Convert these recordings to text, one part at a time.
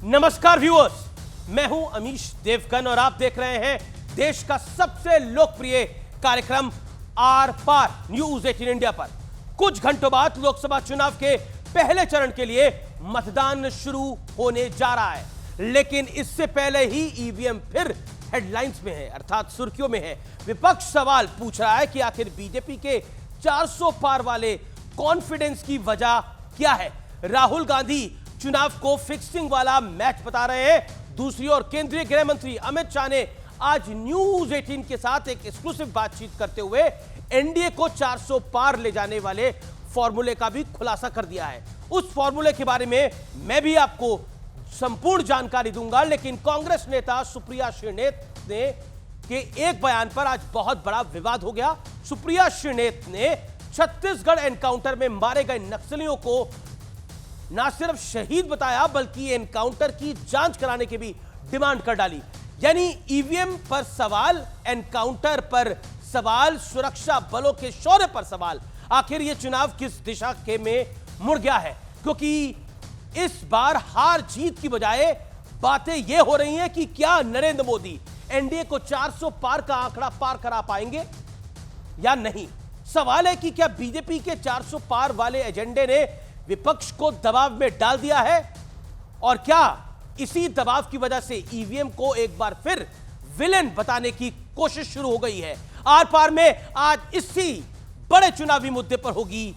नमस्कार व्यूअर्स, मैं हूं अमीश देवगन और आप देख रहे हैं देश का सबसे लोकप्रिय कार्यक्रम आर पार न्यूज 18 इंडिया पर। कुछ घंटों बाद लोकसभा चुनाव के पहले चरण के लिए मतदान शुरू होने जा रहा है, लेकिन इससे पहले ही ईवीएम फिर हेडलाइंस में है, अर्थात सुर्खियों में है। विपक्ष सवाल पूछ रहा है कि आखिर बीजेपी के 400 पार वाले कॉन्फिडेंस की वजह क्या है। राहुल गांधी चुनाव को फिक्सिंग वाला मैच बता रहे हैं। दूसरी ओर केंद्रीय गृह मंत्री अमित शाह ने आज न्यूज 18 के साथ एक एक्सक्लूसिव बातचीत करते हुए एनडीए को 400 पार ले जाने वाले फॉर्मूले का भी खुलासा कर दिया है। उस फॉर्मूले के बारे में मैं भी आपको संपूर्ण जानकारी दूंगा, लेकिन कांग्रेस नेता सुप्रिया श्रीनेत ने के एक बयान पर आज बहुत बड़ा विवाद हो गया। सुप्रिया श्रीनेत ने छत्तीसगढ़ एनकाउंटर में मारे गए नक्सलियों को ना सिर्फ शहीद बताया, बल्कि एनकाउंटर की जांच कराने की भी डिमांड कर डाली। यानी ईवीएम पर सवाल, एनकाउंटर पर सवाल, सुरक्षा बलों के शौर्य पर सवाल। आखिर यह चुनाव किस दिशा के में मुड़ गया है? क्योंकि इस बार हार जीत की बजाय बातें यह हो रही हैं कि क्या नरेंद्र मोदी एनडीए को 400 पार का आंकड़ा पार करा पाएंगे या नहीं। सवाल है कि क्या बीजेपी के 400 पार वाले एजेंडे ने विपक्ष को दबाव में डाल दिया है, और क्या इसी दबाव की वजह से ईवीएम को एक बार फिर विलेन बताने की कोशिश शुरू हो गई है। आर पार में आज इसी बड़े चुनावी मुद्दे पर होगी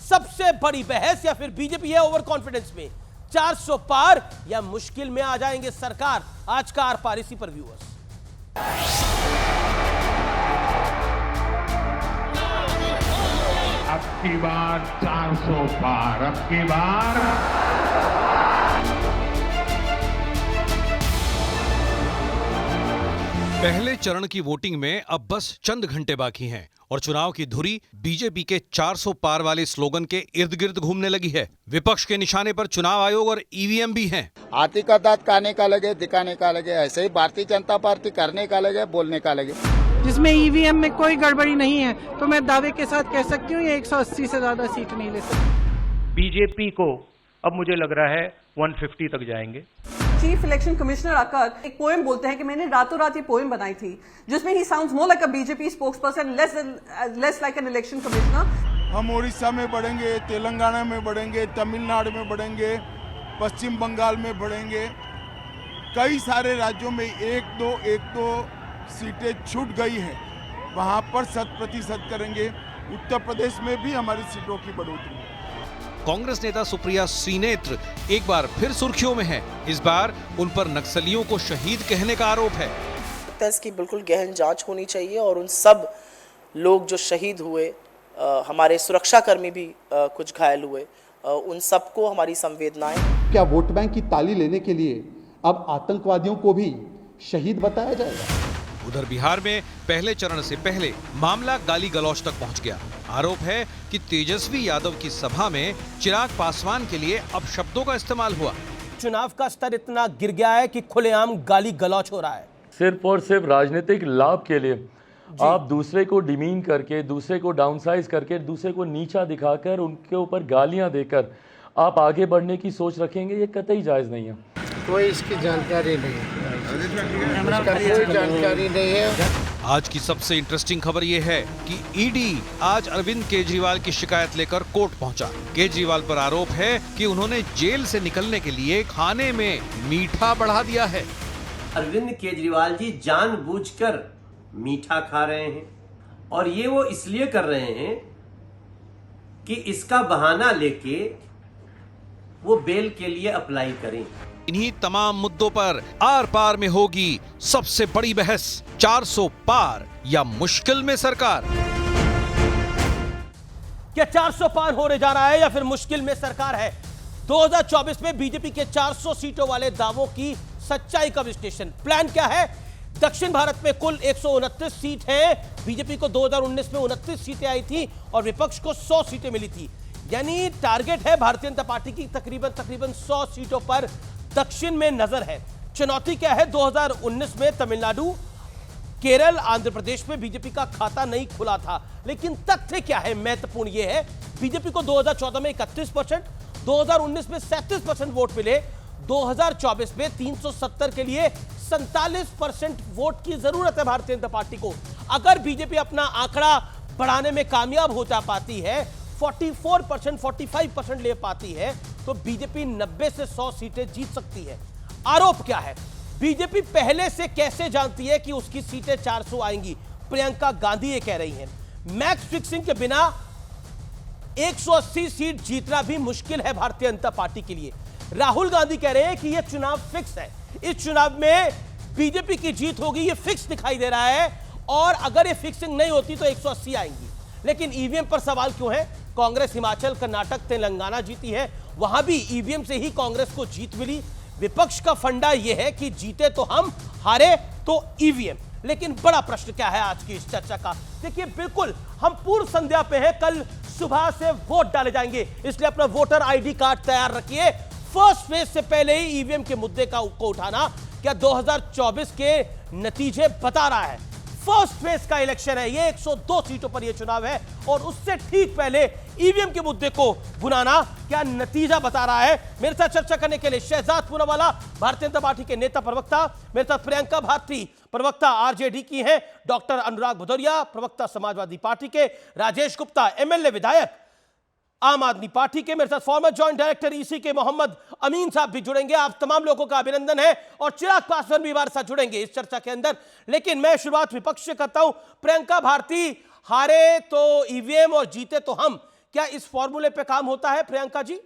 सबसे बड़ी बहस, या फिर बीजेपी है ओवर कॉन्फिडेंस में 400 पार या मुश्किल में आ जाएंगे सरकार। आज का आर पार इसी पर व्यूअर्स। अब की बार 400 पार, अब की बार पहले चरण की वोटिंग में अब बस चंद घंटे बाकी हैं और चुनाव की धुरी बीजेपी के 400 पार वाले स्लोगन के इर्द गिर्द घूमने लगी है। विपक्ष के निशाने पर चुनाव आयोग और ईवीएम भी हैं। हाथी का दांत खाने का लगे, दिखाने का लगे, ऐसे ही भारतीय जनता पार्टी करने का लगे, बोलने का लगे। जिसमें ईवीएम में कोई गड़बड़ी नहीं है, तो मैं दावे के साथ कह सकती हूँ ये 180 से ज्यादा सीट नहीं ले सकती। बीजेपी को अब मुझे लग रहा है 150 तक जाएंगे। चीफ इलेक्शन कमिश्नर आकर एक पोएम बोलते हैं कि मैंने रातों रात ये पोएम बनाई थी, जिसमें ही sounds more like a BJP spokesperson, less like an election commissioner. हम उड़ीसा में बढ़ेंगे, तेलंगाना में बढ़ेंगे, तमिलनाडु में बढ़ेंगे, पश्चिम बंगाल में बढ़ेंगे। कई सारे राज्यों में एक दो सीटें छूट गई हैं, वहां पर 100% करेंगे। उत्तर प्रदेश में भी हमारी सीटों की बढ़ोतरी। कांग्रेस नेता सुप्रिया श्रीनेत एक बार फिर सुर्खियों में है। इस बार उन पर नक्सलियों को शहीद कहने का आरोप है। इसकी बिल्कुल गहन जांच होनी चाहिए और उन सब लोग जो शहीद हुए, हमारे सुरक्षाकर्मी भी कुछ घायल हुए, उन सबको हमारी संवेदनाएं। क्या वोट बैंक की ताली लेने के लिए अब आतंकवादियों को भी शहीद बताया जाएगा? उधर बिहार में पहले चरण से पहले मामला गाली गलौज तक पहुंच गया। आरोप है कि तेजस्वी यादव की सभा में चिराग पासवान के लिए अपशब्दों का इस्तेमाल हुआ। चुनाव का स्तर इतना गिर गया है कि खुलेआम गाली गलौज हो रहा है। सिर्फ और सिर्फ राजनीतिक लाभ के लिए आप दूसरे को डिमीन करके, दूसरे को डाउनसाइज करके, दूसरे को नीचा दिखाकर, उनके ऊपर गालियां देकर आप आगे बढ़ने की सोच रखेंगे, ये कतई जायज नहीं है। कोई इसकी जानकारी नहीं है, कोई जानकारी नहीं है। आज की सबसे इंटरेस्टिंग खबर यह है कि ईडी आज अरविंद केजरीवाल की शिकायत लेकर कोर्ट पहुंचा। केजरीवाल पर आरोप है कि उन्होंने जेल से निकलने के लिए खाने में मीठा बढ़ा दिया है। अरविंद केजरीवाल जी जानबूझकर मीठा खा रहे हैं, और ये वो इसलिए कर रहे हैं कि इसका बहाना लेके वो बेल के लिए अप्लाई करें। इन्हीं तमाम मुद्दों पर आर पार में होगी सबसे बड़ी बहस। 400 पार या मुश्किल में सरकार। क्या 400 पार होने जा रहा है या फिर मुश्किल में सरकार है? 2024 में बीजेपी के 400 सीटों वाले दावों की सच्चाई का विश्लेषण। प्लान क्या है? दक्षिण भारत में कुल 129 सीट है। बीजेपी को 2019 में 29 सीटें आई थी और विपक्ष को 100 सीटें मिली थी। यानी टारगेट है भारतीय जनता पार्टी की तकरीबन 100 सीटों पर दक्षिण में नजर है। चुनौती क्या है? 2019 में तमिलनाडु, केरल, आंध्र प्रदेश में बीजेपी का खाता नहीं खुला था, लेकिन तथ्य क्या है? महत्वपूर्ण यह है बीजेपी को 2014 में 31%, 2019 में 37% वोट मिले, 2024 में 370 के लिए 47% वोट की जरूरत है भारतीय जनता पार्टी को। अगर बीजेपी अपना आंकड़ा बढ़ाने में कामयाब हो जा पाती है, 44%, 45% ले पाती है, तो बीजेपी 90 से 100 सीटें जीत सकती है। आरोप क्या है? बीजेपी पहले से कैसे जानती है कि उसकी सीटें 400 आएंगी? प्रियंका गांधी ये कह रही हैं, मैक्स फिक्सिंग के बिना 180 सीट जीतना भी मुश्किल है भारतीय जनता पार्टी के लिए। राहुल गांधी कह रहे हैं कि यह चुनाव फिक्स है, इस चुनाव में बीजेपी की जीत होगी, यह फिक्स दिखाई दे रहा है, और अगर ये फिक्सिंग नहीं होती तो 180 आएंगी। लेकिन ईवीएम पर सवाल क्यों है? कांग्रेस हिमाचल, कर्नाटक, तेलंगाना जीती है, वहां भी ईवीएम से ही कांग्रेस को जीत मिली। विपक्ष का फंडा यह है कि जीते तो हम, हारे तो ईवीएम। लेकिन बड़ा प्रश्न क्या है आज की इस चर्चा का? देखिए, बिल्कुल हम पूर्व संध्या पे हैं, कल सुबह से वोट डाले जाएंगे, इसलिए अपना वोटर आईडी कार्ड तैयार रखिए। फर्स्ट फेज से पहले ही ईवीएम के मुद्दे को उठाना क्या 2024 के नतीजे बता रहा है? फर्स्ट फेज का इलेक्शन है ये, 102 सीटों पर यह चुनाव है, और उससे ठीक पहले ईवीएम के मुद्दे को भुनाना क्या नतीजा बता रहा है? मेरे साथ चर्चा करने के लिए शहजाद पूनावाला, भारतीय जनता पार्टी के नेता प्रवक्ता, मेरे साथ प्रियंका भारती, प्रवक्ता आरजेडी की हैं, डॉक्टर अनुराग भदौरिया, प्रवक्ता समाजवादी पार्टी के, राजेश गुप्ता, एमएलए विधायक आम आदमी पार्टी के, मेरे साथ फॉर्मर जॉइंट डायरेक्टर ईसी के मोहम्मद अमीन साहब भी जुड़ेंगे। आप तमाम लोगों का अभिनंदन है, और चिराग पासवान भी हमारे साथ जुड़ेंगे इस चर्चा के अंदर। लेकिन मैं शुरुआत विपक्ष से करता हूं। प्रियंका भारती, हारे तो ईवीएम और जीते तो हम, क्या इस फॉर्मूले पे काम होता है प्रियंका जी?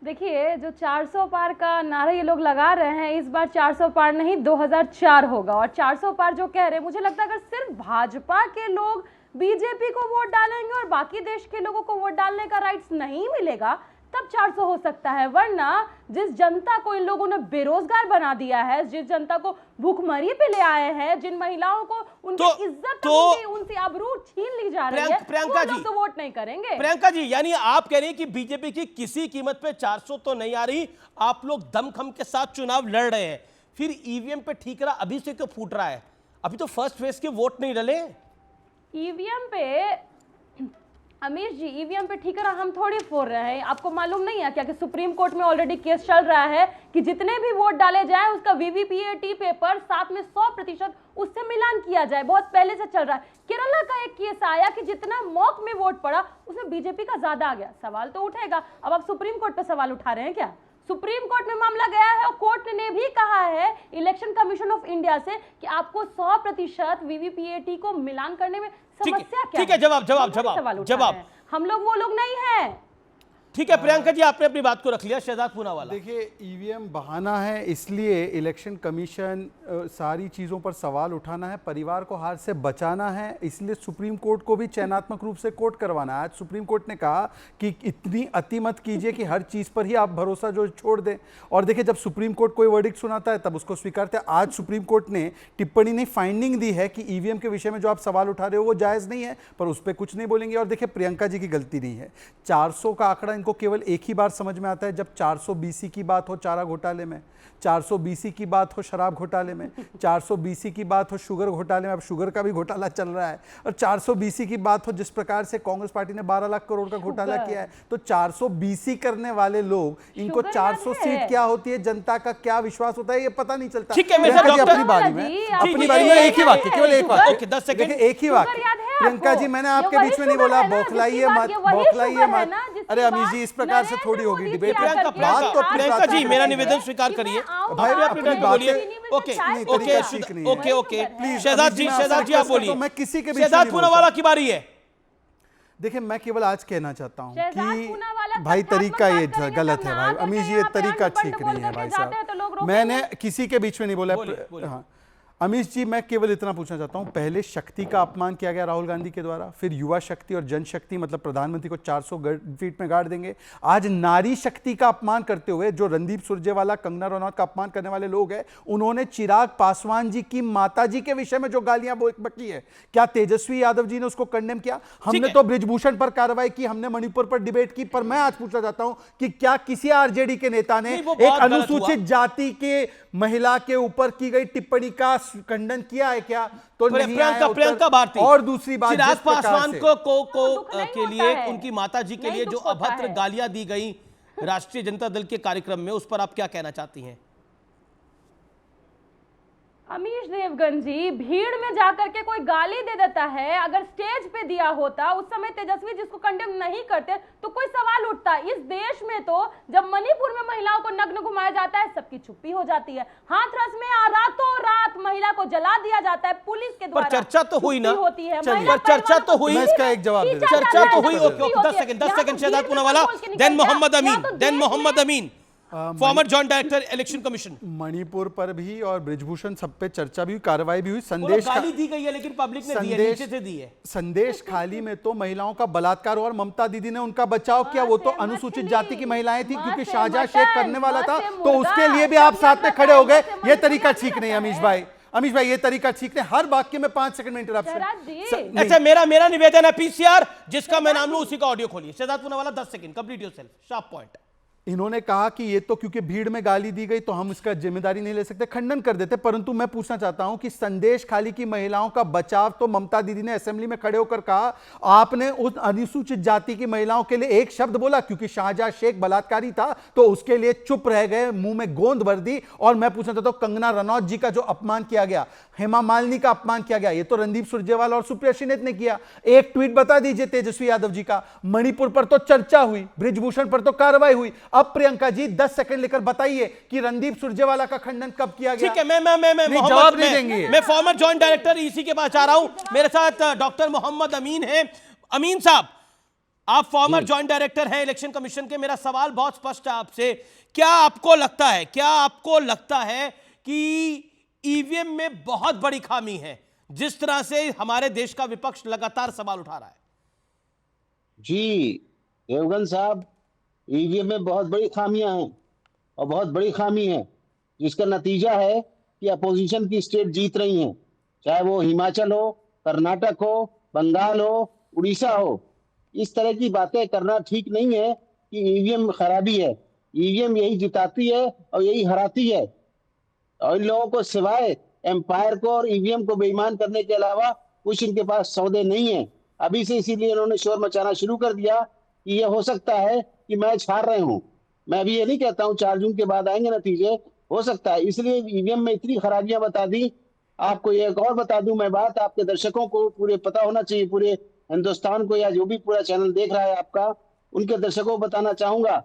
देखिए, जो 400 पार का नारा ये लोग लगा रहे हैं, इस बार 400 पार नहीं 2004 होगा। और 400 पार जो कह रहे हैं, मुझे लगता है अगर सिर्फ भाजपा के लोग बीजेपी को वोट डालेंगे और बाकी देश के लोगों को वोट डालने का राइट्स नहीं मिलेगा, तब 400 हो सकता है। वरना जिस जनता को इन लोगों ने बेरोजगार बना दिया है, जिस जनता को भूखमरी पे ले आए हैं, जिन महिलाओं को उनकी इज्जत उनसे आबरू छीन ली जा रही है, प्रियंका जी तो वोट नहीं करेंगे। प्रियंका जी, यानी आप कह रही हैं कि बीजेपी की किसी कीमत पे 400 तो नहीं आ रही, आप लोग दमखम के साथ चुनाव लड़ रहे हैं, फिर ईवीएम पे ठीकरा अभी से क्यों फूट रहा है? अभी तो फर्स्ट फेज के वोट नहीं डले। ईवीएम पे अमीर जी, ईवीएम पे ठीकरा हम थोड़ी फोड़ रहे हैं। आपको मालूम नहीं है क्या कि सुप्रीम कोर्ट में ऑलरेडी केस चल रहा है कि जितने भी वोट डाले जाए उसका वीवीपीएटी पेपर साथ में 100% उससे मिलान किया जाए। बहुत पहले से चल रहा है। केरला का एक केस आया कि जितना मॉक में वोट पड़ा उसमें बीजेपी का ज्यादा आ गया। सवाल तो उठेगा। अब आप सुप्रीम कोर्ट पे सवाल उठा रहे हैं क्या? सुप्रीम कोर्ट में मामला गया है और कोर्ट ने भी कहा है इलेक्शन कमीशन ऑफ इंडिया से कि आपको 100% वीवीपीएटी को मिलान करने में समस्या क्या है? ठीक है, जवाब। हम लोग वो लोग नहीं है। ठीक है प्रियंका जी, आपने अपनी बात को रख लिया। शहजाद पूनावाला, देखिए, ईवीएम बहाना है, इसलिए इलेक्शन कमीशन सारी चीज़ों पर सवाल उठाना है, परिवार को हार से बचाना है, इसलिए सुप्रीम कोर्ट को भी चयनात्मक रूप से कोर्ट करवाना है। आज सुप्रीम कोर्ट ने कहा कि इतनी अति मत कीजिए कि हर चीज़ पर ही आप भरोसा जो छोड़ दें। और देखिए, जब सुप्रीम कोर्ट कोई वर्डिक्ट सुनाता है तब उसको स्वीकारते हैं। आज सुप्रीम कोर्ट ने टिप्पणी नहीं, फाइंडिंग दी है कि ईवीएम के विषय में जो आप सवाल उठा रहे हो वो जायज़ नहीं है, पर उस पर कुछ नहीं बोलेंगे। और देखिए, प्रियंका जी की गलती नहीं है। 400 का आंकड़ा को केवल एक ही बार समझ में आता है जब 400 बीसी की बात हो चारा घोटाले में, 400 बीसी की बात हो शराब घोटाले में, 400 बीसी की बात हो शुगर घोटाले में, अब शुगर का भी घोटाला चल रहा है, और 400 बीसी की बात हो जिस प्रकार से कांग्रेस पार्टी ने 12 लाख करोड़ का घोटाला किया है। तो 400 बीसी करने वाले लोग, इनको 400 सीट क्या होती है, जनता का क्या विश्वास होता है, ये पता नहीं चलता। ठीक है, अपनी बारी में एक ही वाक्य, केवल एक वाक्य, 10 सेकंड, एक ही वाक्य। प्रियंका जी, मैंने आपके बीच में नहीं बोला बौखलाइए मत, बौखलाइए मत। अरे अमीर जी, इस प्रकार से थोड़ी होगी डिबेट। प्रियंका जी, मेरा निवेदन स्वीकार करिए भाई, अपनी बात बोलिए। ओके, शहजाद जी आप बोलिए। मैं किसी के शहजाद पूनावाला की बारी है। देखिए, मैं केवल आज कहना चाहता हूं कि भाई तरीका ये गलत है भाई अमीर जी, ये तरीका ठीक नहीं है भाई साहब। मैंने किसी के बीच में नहीं बोला। हाँ अमीश जी, मैं केवल इतना पूछना चाहता हूं, पहले शक्ति का अपमान किया गया राहुल गांधी के द्वारा, फिर युवा शक्ति और जनशक्ति मतलब प्रधानमंत्री को 400 फीट में गाड़ देंगे। आज नारी शक्ति का अपमान करते हुए जो रणदीप सुरजेवाला, कंगना रनौत का अपमान करने वाले लोग हैं, उन्होंने चिराग पासवान जी की माता जी के विषय में जो गालियां बकी है, क्या तेजस्वी यादव जी ने उसको कंडेम किया? हमने तो बृजभूषण पर कार्रवाई की, हमने मणिपुर पर डिबेट की, पर मैं आज पूछना चाहता हूं कि क्या किसी आरजेडी के नेता ने एक अनुसूचित जाति के महिला के ऊपर की गई टिप्पणी का खंडन किया है क्या? तो प्रियंका भारती, और दूसरी बात, चिराग पासवान को के लिए, उनकी माताजी के लिए जो अभद्र गालियां दी गई, राष्ट्रीय जनता दल के कार्यक्रम में, उस पर आप क्या कहना चाहती हैं? अमीश देवगन जी, भीड़ में जाकर के कोई गाली दे देता है, अगर स्टेज पे दिया होता उस समय तेजस्वी जिसको कंडेम नहीं करते तो कोई सवाल उठता। इस देश में तो जब मणिपुर में महिलाओं को नग्न घुमाया जाता है सबकी चुप्पी हो जाती है। हाथरस में रातों रात महिला को जला दिया जाता है पुलिस के द्वारा। पर चर्चा तो हुई ना, होती है चर्चा तो हुई, इसका एक जवाब दे, चर्चा तो हुई। 10 second Shehzad Poonawalla, then Mohammad Amin, former joint director election commission. Manipur पर भी और ब्रिजभूषण सब पे चर्चा भी हुई, कार्रवाई भी हुई। संदेश गाली दी गई है लेकिन पब्लिक ने दी है, नीचे से दी है। संदेश खाली में तो महिलाओं का बलात्कार और ममता दीदी ने उनका बचाव किया। वो तो अनुसूचित जाति की महिलाएं थी, क्योंकि शाहजहां शेख करने वाला था, तो उसके लिए भी आप साथ में खड़े हो गए। ये तरीका ठीक नहीं अमीश भाई, ये तरीका ठीक नहीं। हर वाक्य में 5 सेकंड में इंटरप्शन। अच्छा, मेरा निवेदन है पीसीआर, जिसका मैं नाम लूं उसी का ऑडियो खोलिए। Shehzad Poonawalla 10 second, complete yourself, sharp point. इन्होंने कहा कि ये तो क्योंकि भीड़ में गाली दी गई तो हम इसका जिम्मेदारी नहीं ले सकते, खंडन कर देते। परंतु मैं पूछना चाहता हूं कि संदेश खाली की महिलाओं का बचाव तो ममता दीदी ने असेंबली में खड़े होकर कहा। आपने उस अनुसूचित जाति की महिलाओं के लिए एक शब्द बोला, क्योंकि शाहजहां शेख बलात्कारी था तो उसके लिए चुप रह गए, मुंह में गोंद भर दी। और मैं पूछना चाहता हूं, कंगना रनौत जी का जो अपमान किया गया, हेमा मालिनी का अपमान किया गया, ये तो रणदीप सुरजेवाला और सुप्रिया श्रीनेत ने किया। एक ट्वीट बता दीजिए तेजस्वी यादव जी का। मणिपुर पर तो चर्चा हुई, ब्रिजभूषण पर तो कार्रवाई हुई। अब प्रियंका जी 10 सेकंड लेकर बताइए कि रणदीप सुरजेवाला का खंडन कब किया गया? ठीक है, मैं जवाब नहीं देंगे। मैं फॉर्मर जॉइंट डायरेक्टर इसी के पास आ रहा हूं। मेरे साथ डॉक्टर मोहम्मद अमीन है। अमीन साहब, आप फॉर्मर जॉइंट डायरेक्टर हैं इलेक्शन कमीशन के। मेरा सवाल बहुत स्पष्ट है आपसे, क्या आपको लगता है कि ईवीएम में बहुत बड़ी खामी है, जिस तरह से हमारे देश का विपक्ष लगातार सवाल उठा रहा है? जी देवगन साहब, ईवीएम में बहुत बड़ी खामियां हैं और बहुत बड़ी खामी है, जिसका नतीजा है कि अपोजिशन की स्टेट जीत रही हैं, चाहे वो हिमाचल हो, कर्नाटक हो, बंगाल हो, उड़ीसा हो। इस तरह की बातें करना ठीक नहीं है कि ईवीएम खराबी है। ईवीएम यही जिताती है और यही हराती है, और इन लोगों को सिवाय एम्पायर को और ईवीएम को बेईमान करने के अलावा कुछ इनके पास सौदे नहीं है। अभी से इसीलिए इन्होंने शोर मचाना शुरू कर दिया कि ये हो सकता है कि मैच हार रहे हूं। मैं अभी ये नहीं कहता हूं 4 जून के बाद आएंगे नतीजे, हो सकता है। इसलिए ईवीएम में इतनी खराबियां बता दी। आपको एक और बता दूं मैं बात, आपके दर्शकों को पूरे पता होना चाहिए, पूरे हिंदुस्तान को, या जो भी पूरा चैनल देख रहा है आपका, उनके दर्शकों को बताना चाहूंगा,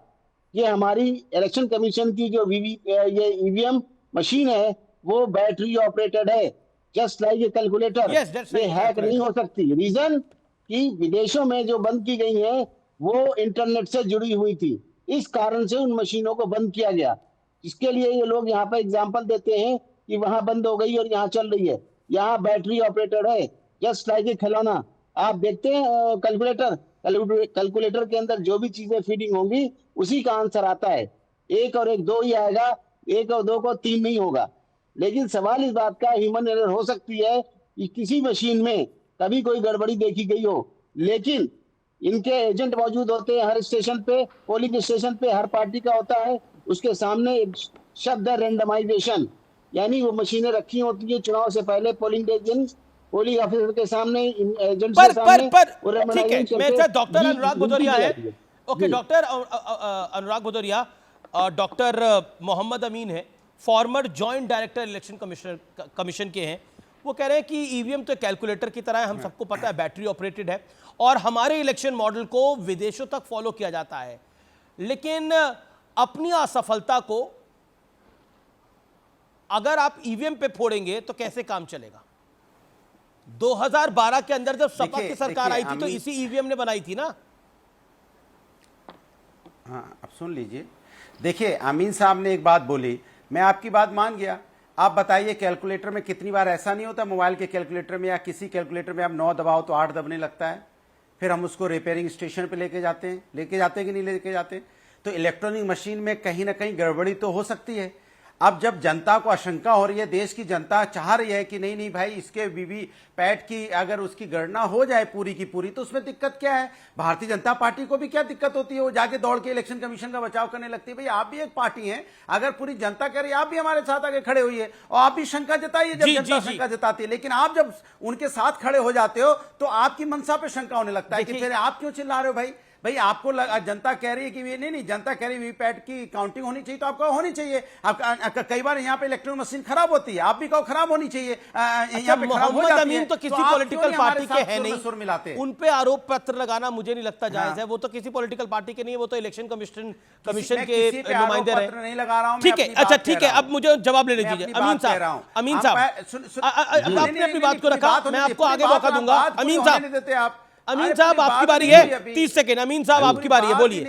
ये हमारी इलेक्शन कमीशन की जो ये ईवीएम मशीन है वो बैटरी ऑपरेटेड है, जस्ट लाइक ए कैलकुलेटर। ये हैक नहीं हो सकती। रीजन कि विदेशों में जो बंद की गई है वो इंटरनेट से जुड़ी हुई थी, इस कारण से उन मशीनों को बंद किया गया। इसके लिए ये लोग यहाँ पर एग्जांपल देते हैं कि वहां बंद हो गई और यहाँ चल रही है। यहाँ बैटरी ऑपरेटेड है, जस्ट लाइक ए खिलौना। आप देखते हैं कैलकुलेटर के अंदर जो भी चीजें फीडिंग होंगी उसी का आंसर आता है। 1 और 1 2 ही आएगा, 1 और 2 को 3 नहीं होगा। लेकिन सवाल इस बात का, ह्यूमन एरर हो सकती है कि किसी मशीन में कभी कोई गड़बड़ी देखी गई हो, लेकिन इनके एजेंट मौजूद होते हैं हर स्टेशन पे, पोलिंग स्टेशन पे हर पार्टी का होता है। उसके सामने एक शब्द है रेंडमाइजेशन, यानी वो मशीनें रखी होती है चुनाव से पहले पोलिंग डे दिन, पोलिंग ऑफिसर के सामने, एजेंट के सामने। ठीक है, मेरे साथ डॉक्टर अनुराग भदौरिया है। ओके, डॉक्टर अनुराग भदौरिया, डॉक्टर मोहम्मद अमीन है, farmer joint director election commission के हैं। वो कह रहे हैं कि ईवीएम तो कैलकुलेटर की तरह है, हम सबको पता है, बैटरी ऑपरेटेड है और हमारे इलेक्शन मॉडल को विदेशों तक फॉलो किया जाता है। लेकिन अपनी असफलता को अगर आप ईवीएम पे फोड़ेंगे तो कैसे काम चलेगा? 2012 के अंदर जब सपा की सरकार आई थी तो इसी ईवीएम ने बनाई थी ना। हाँ, अब सुन लीजिए। देखिए, अमीन साहब ने एक बात बोली, मैं आपकी बात मान गया। आप बताइए कैलकुलेटर में कितनी बार ऐसा नहीं होता, मोबाइल के कैलकुलेटर में या किसी कैलकुलेटर में आप 9 दबाओ तो 8 दबने लगता है, फिर हम उसको रिपेयरिंग स्टेशन पे लेके जाते हैं कि नहीं लेके जाते? तो इलेक्ट्रॉनिक मशीन में कहीं ना कहीं गड़बड़ी तो हो सकती है। अब जब जनता को आशंका हो रही है, देश की जनता चाह रही है कि नहीं नहीं भाई, इसके वीवीपैट की अगर उसकी गणना हो जाए पूरी की पूरी, तो उसमें दिक्कत क्या है? भारतीय जनता पार्टी को भी क्या दिक्कत होती है? वो जाके दौड़ के इलेक्शन कमीशन का बचाव करने लगती है। भाई आप भी एक पार्टी हैं, अगर पूरी जनता कह रही है आप भी हमारे साथ आगे खड़े हुई है और आप भी शंका जताइए जब जनता शंका जताती है। लेकिन आप जब उनके साथ खड़े हो जाते हो तो आपकी मनसा पे शंका होने लगता है कि फिर आप क्यों चिल्ला रहे हो भाई? भाई आपको जनता कह रही है कि नहीं, जनता कह रही है वीवीपैट की काउंटिंग होनी चाहिए, तो आपको होनी चाहिए। कई बार यहाँ पे इलेक्ट्रॉनिक मशीन खराब होती है, आप भी कहो खराब होनी चाहिए। अच्छा, मोहम्मद अमीन तो किसी पॉलिटिकल पार्टी के है नहीं, सुर मिलाते, उन पे आरोप पत्र लगाना मुझे नहीं लगता जायज है। वो तो किसी पॉलिटिकल पार्टी के नहीं है, वो तो इलेक्शन कमिशन के नुमाइंदे रहे। नहीं लगा रहा हूं, ठीक है, अच्छा ठीक है, अब मुझे जवाब लेने दीजिए। अमीन साहब आपने अपनी बात को रखा, मैं आपको आगे मौका दूंगा। अमीन साहब आपकी बारी है, 30 सेकेंड। अमीन साहब आपकी बारी है, बोलिए।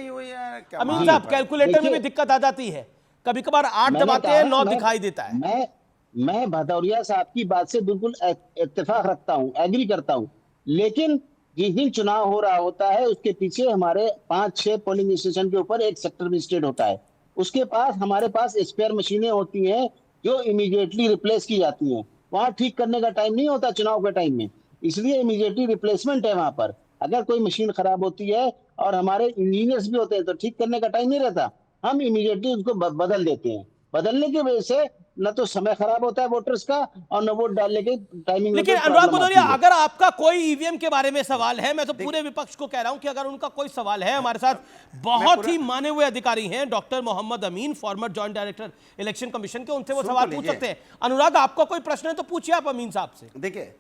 अमीन साहब, कैलकुलेटर में भी दिक्कत आ जाती है, कभी कभार 8 दबाते हैं 9 दिखाई देता है। मैं भदौरिया साहब की बात से बिल्कुल इत्तेफाक रखता हूं, एग्री करता हूं, लेकिन जिस दिन चुनाव हो रहा होता है उसके पीछे हमारे 5-6 पोलिंग स्टेशन के ऊपर एक सेक्टर मजिस्ट्रेट होता है, उसके पास हमारे पास स्पेयर मशीनें होती हैं जो इमीडिएटली रिप्लेस की जाती हैं। वहां ठीक करने का टाइम नहीं होता चुनाव के टाइम में, इसलिए इमीडिएटली रिप्लेसमेंट है वहां पर। अगर कोई मशीन खराब होती है और हमारे इंजीनियर्स भी होते हैं तो ठीक करने का टाइम नहीं रहता, हम इमीडिएटली उसको बदल देते हैं। बदलने की वजह से न तो समय खराब होता है वोटर्स का और न वोट डालने के टाइमिंग। लेकिन अनुराग भदौरिया, अगर आपका कोई ईवीएम के बारे में सवाल है, मैं तो पूरे विपक्ष को कह रहा हूं कि अगर उनका कोई सवाल है, हमारे साथ बहुत ही माने हुए अधिकारी हैं, doctor Mohammad Amin, former joint director election commission के, उनसे वो सवाल पूछ सकते हैं। अनुराग, आपका कोई प्रश्न है तो पूछिए आप अमीन साहब से। देखिए,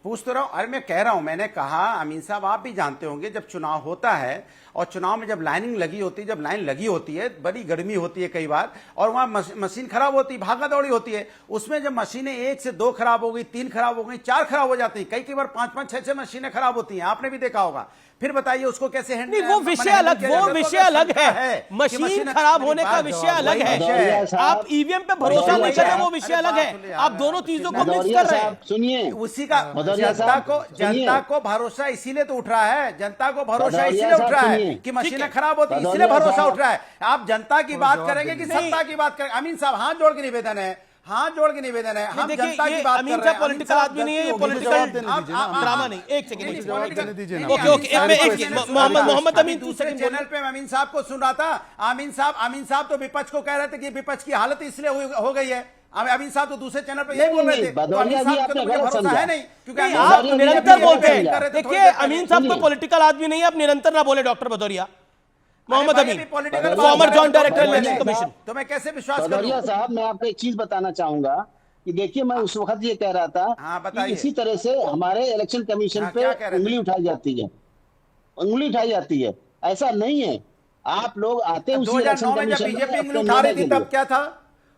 पूछ तो रहा हूं, अरे मैं कह रहा हूं, मैंने कहा अमीन साहब आप भी जानते होंगे जब चुनाव होता है और चुनाव में जब लाइनिंग लगी होती है, जब लाइन लगी होती है, बड़ी गर्मी होती है कई बार, और वहां मशीन खराब होती है, भागा दौड़ी होती है, उसमें जब मशीनें 1 से 2 खराब हो गई, 3 खराब हो गई, 4 खराब हो जाती है, कई बार 5-5, 6-6 मशीनें खराब होती हैं, आपने भी देखा होगा। फिर बताइए उसको कैसे हैंडल। वो विषय अलग है, मशीन खराब होने का विषय अलग है, आप ईवीएम पे भरोसा नहीं कर रहे, वो विषय अलग है। आप दोनों चीजों को मिक्स कर रहे हैं। सुनिए, उसी का जनता को भरोसा इसीलिए तो उठ रहा है, जनता को भरोसा इसीलिए उठ रहा है कि मशीनें खराब होती है, इसलिए भरोसा उठ रहा है। आप जनता की बात करेंगे कि सत्ता की बात करेंगे? अमीन साहब, हाथ जोड़ के निवेदन है, हाथ जोड़ के निवेदन है, हम जनता की बात कर रहे हैं। पॉलिटिकल आदमी नहीं है, ये पॉलिटिकल ड्रामा नहीं। एक सेकंड, ओके, मोहम्मद अमीन, दूसरे चैनल पे अमीन साहब को सुन रहा था। अमीन साहब तो विपक्ष को कह रहे थे कि विपक्ष की हालत इसलिए हो गई है। अमीन साहब तो दूसरे चैनल पे ये बोल रहे थे, तो अमीन साहब को तो मुझे भरोसा है नहीं, क्योंकि आप निरंतर बोलते हैं। देखिए, अमीन साहब कोई पॉलिटिकल आदमी नहीं है, आप निरंतर ना बोले। Doctor Bhadauria, Mohammad Amin, former joint director election commission, तो मैं कैसे विश्वास करूं? भदौरिया साहब, मैं आपको एक चीज बताना चाहूंगा कि देखिए, मैं उस वक्त ये कह रहा था कि इसी तरह से हमारे इलेक्शन कमीशन पे उंगली उठाई जाती है, उंगली उठाई जाती है। ऐसा नहीं है, आप लोग आते हैं उसी इलेक्शन कमीशन में, बीजेपी उंगली उठा रही थी तब क्या था?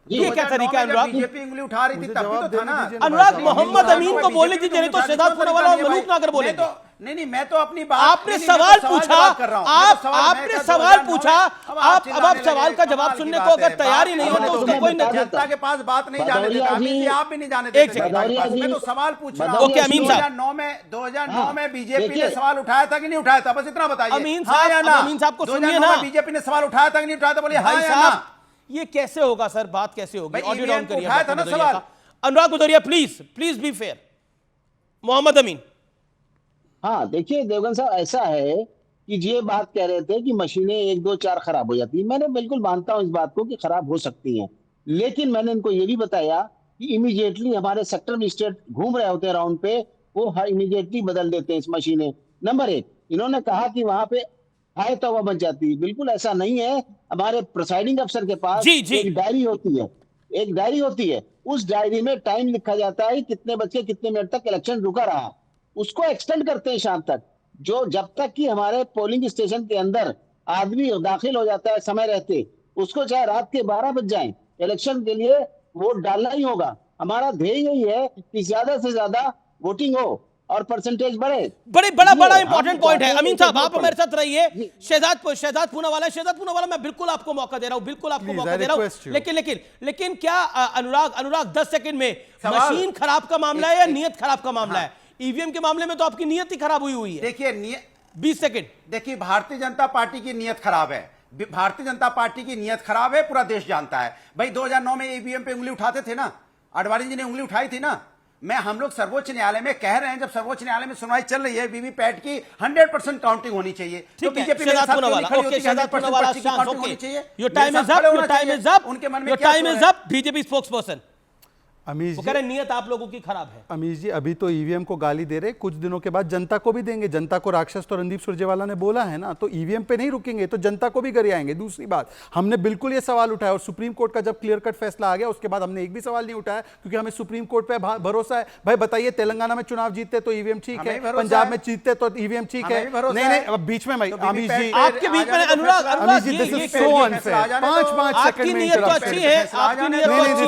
ये क्या तरीका है अनुराग? बीजेपी उंगली उठा रही थी तब भी तो था ना। अनुराग, मोहम्मद अमीन को बोलने दीजिए, नहीं तो शहजाद पूनावाला और मलूक नागर बोले। नहीं, मैं तो अपनी बात, आपने सवाल पूछा, आपने सवाल पूछा, अब आप सवाल का जवाब सुनने को अगर तैयार ही नहीं हो तो उसका कोई जनता के पास बात नहीं जाने देता, आप भी नहीं जाने देते। मैं तो सवाल पूछ रहा हूं। 2009 में बीजेपी ने सवाल उठाया था कि नहीं उठाया था? बस इतना बताइए। अमीन साहब को सुनिए ना, बीजेपी ने सवाल उठाया था कि नहीं उठाया था? बोलिए हाँ या ना। ये कैसे होगा सर, बात कैसे होगी? ऑडियो डाउन करिए उठाया था ना सवाल। Anurag Bhadauria, please be fair. Mohammad Amin, हाँ देखिए देवगन साहब, ऐसा है कि ये बात कह रहे थे कि मशीनें 1, 2, 4 खराब हो जाती है। मैंने बिल्कुल मानता हूं इस बात को कि खराब हो सकती हैं, लेकिन मैंने इनको ये भी बताया कि इमीडिएटली हमारे सेक्टर मजिस्ट्रेट घूम रहे होते हैं राउंड पे, वो इमीडिएटली बदल देते हैं इस मशीनें। नंबर 1, इन्होंने कहा कि वहां पे हाय तौबा बच जाती है, बिल्कुल ऐसा नहीं है। हमारे प्रिसाइडिंग अफसर के पास एक डायरी होती है, उस डायरी में टाइम लिखा जाता है कितने बज के कितने मिनट तक इलेक्शन रुका रहा, उसको एक्सटेंड करते हैं शाम तक, जो जब तक कि हमारे पोलिंग स्टेशन के अंदर आदमी दाखिल हो जाता है समय रहते, उसको चाहे रात के 12 बज जाए, इलेक्शन के लिए वोट डालना ही होगा। हमारा ध्येय यही है कि ज्यादा से ज्यादा वोटिंग हो और परसेंटेज बढ़े। बड़ा इंपॉर्टेंट पॉइंट है। अमीन साहब, आप हमारे साथ रहिए। शहजाद पूनावाला, मैं बिल्कुल आपको मौका दे रहा हूं, लेकिन क्या अनुराग 10 सेकंड में, मशीन खराब का मामला है या नियत खराब का मामला है? ईवीएम के मामले में तो आपकी नियत ही खराब हुई है। देखिए 20 सेकंड। देखिए, भारतीय जनता पार्टी की नियत खराब है, भारतीय जनता पार्टी की नियत खराब है, पूरा देश जानता है। भाई 2009 में ईवीएम पे उंगली उठाते थे ना, आडवाणी जी ने उंगली उठाई थी ना। हम लोग सर्वोच्च न्यायालय में कह रहे हैं, जब सर्वोच्च न्यायालय में सुनवाई चल रही है, वीवीपैट की 100% काउंटिंग होनी चाहिए। तो बीजेपी के साथ क्यों नहीं खड़ी होती है? 100% काउंटिंग होनी चाहिए। Your time is up, BJP spokesperson. Amish वो जी, कह रहे हैं नियत आप लोगों की खराब है। अमीश जी अभी तो ईवीएम को गाली दे रहे, कुछ दिनों के बाद जनता को भी देंगे। जनता को राक्षस तो रणदीप सुरजेवाला ने बोला है ना, तो ईवीएम पे नहीं रुकेंगे तो जनता को भी गिर आएंगे। दूसरी बात, हमने बिल्कुल ये सवाल उठाया और सुप्रीम कोर्ट का जब क्लियर कट फैसला आ गया उसके बाद हमने एक भी सवाल नहीं उठाया, क्योंकि हमें सुप्रीम कोर्ट पे भरोसा है। भाई बताइए, तेलंगाना में चुनाव जीतते तो ईवीएम ठीक है, पंजाब में जीतते तो ईवीएम ठीक है। नहीं नहीं, अब बीच में भाई अमीश जी, आपके बीच में Anurag, Amish ji this is so unfair. 5 second में नीयत तो अच्छी है, आपकी नीयत तो अच्छी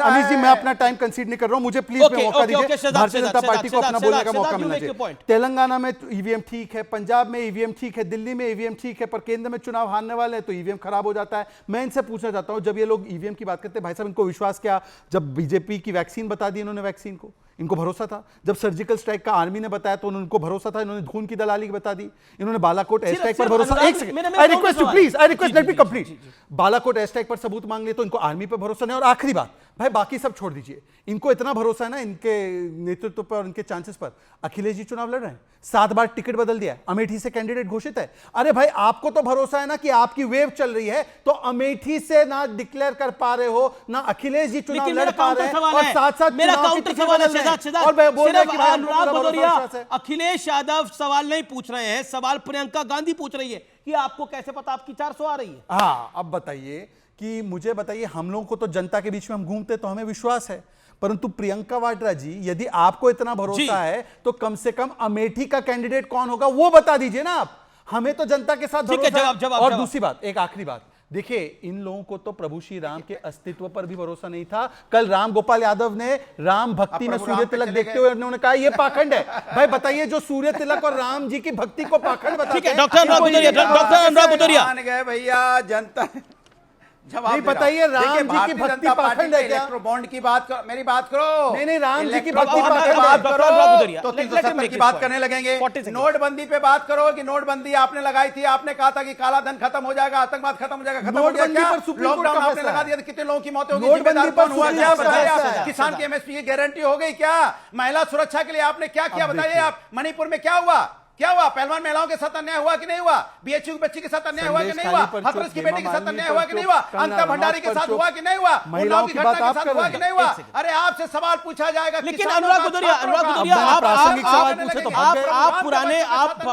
है। अमीश जी मैं अपना टाइम कंसीड नहीं कर रहा हूं, मुझे प्लीज मौका दीजिए। भारतीय जनता पार्टी को अपना बोलने का मौका मिलना चाहिए। तेलंगाना में ईवीएम ठीक है, पंजाब में ईवीएम ठीक है, दिल्ली में ईवीएम ठीक है, पर केंद्र में चुनाव हारने वाले हैं तो ईवीएम खराब हो जाता है। मैं इनसे पूछना चाहता हूं, जब ये लोग ईवीएम की बात करते हैं, भाई साहब इनको विश्वास क्या? जब बीजेपी की वैक्सीन बता दी इन्होंने, वैक्सीन को इनको भरोसा था। जब सर्जिकल स्ट्राइक का आर्मी ने बताया तो उनको भरोसा था, इन्होंने खून की दलाली बता दी। इन्होंने बालाकोट एयर स्ट्राइक पर भरोसा, एक second I request you please, I request let me complete. Balakot air strike पर सबूत मांग लिए तो इनको आर्मी पर भरोसा नहीं। और आखिरी बात भाई, बाकी सब छोड़ दीजिए, इनको इतना भरोसा है ना इनके नेतृत्व पर और इनके चांसेस पर। अखिलेश जी चुनाव लड़ रहे हैं, 7 बार टिकट बदल दिया, अमेठी से कैंडिडेट घोषित है। अरे भाई आपको तो भरोसा है ना कि आपकी वेव चल रही है, तो अमेठी से ना डिक्लेयर कर पा रहे हो, ना अखिलेश जी चुनाव लड़ पा रहे हैं, और साथ-साथ मेरा काउंटर सवाल है शहजाद, और मैं बोल रहा कि अनुराग भदौरिया, अखिलेश यादव सवाल नहीं पूछ रहे हैं, सवाल प्रियंका गांधी पूछ रही है कि आपको कैसे पता आपकी 400 आ रही है। हाँ, अब बताइए कि मुझे बताइए, हम लोगों को तो जनता के बीच में हम घूमते तो हमें विश्वास है, परंतु प्रियंका वाड्रा जी यदि आपको इतना भरोसा है तो कम से कम अमेठी का कैंडिडेट कौन होगा वो बता दीजिए ना आप। हमें तो जनता के साथ भरोसा है। और दूसरी बात, एक आखिरी बात, देखिए इन लोगों को तो प्रभु श्री राम के अस्तित्व पर भी भरोसा नहीं था। कल राम गोपाल यादव ने राम भक्ति में सूर्य तिलक देखते हुए उन्होंने कहा यह पाखंड है। भाई बताइए, जो सूर्य तिलक और राम जी की भक्ति को पाखंड बताते हैं। डॉक्टर अनुराग भदौरिया भैया, जनता नहीं बताइए, राम जी की भक्ति पाखंड है क्या? इलेक्ट्रो बॉन्ड की बात करो, मेरी बात करो। नहीं राम जी की भक्ति पाखंड बात करो तो 370 की बात करने लगेंगे। नोटबंदी पे बात करो कि नोटबंदी आपने लगाई थी, आपने कहा था कि काला धन खत्म हो जाएगा, आतंकवाद खत्म हो जाएगा, खत्म हो गया क्या? लॉकडाउन आपने लगा दिया, कितने लोगों की मौतें होगी? जिम्मेदार कौन हुआ? क्या बताया? किसान की एमएसपी की गारंटी हो गई क्या? महिला सुरक्षा के लिए आपने क्या किया बताइए आप? मणिपुर में क्या हुआ? क्या हुआ? पहलवान महिलाओं के साथ अन्याय हुआ कि नहीं हुआ? बीएचयू की बच्ची के साथ अन्याय हुआ कि नहीं हुआ? हाथरस की बेटी के साथ अन्याय हुआ कि नहीं हुआ? अंता भंडारी के साथ हुआ कि नहीं हुआ? उन्नाव की घटना के साथ हुआ कि नहीं हुआ? अरे आपसे सवाल पूछा जाएगा। लेकिन अनुराग भदौरिया, आप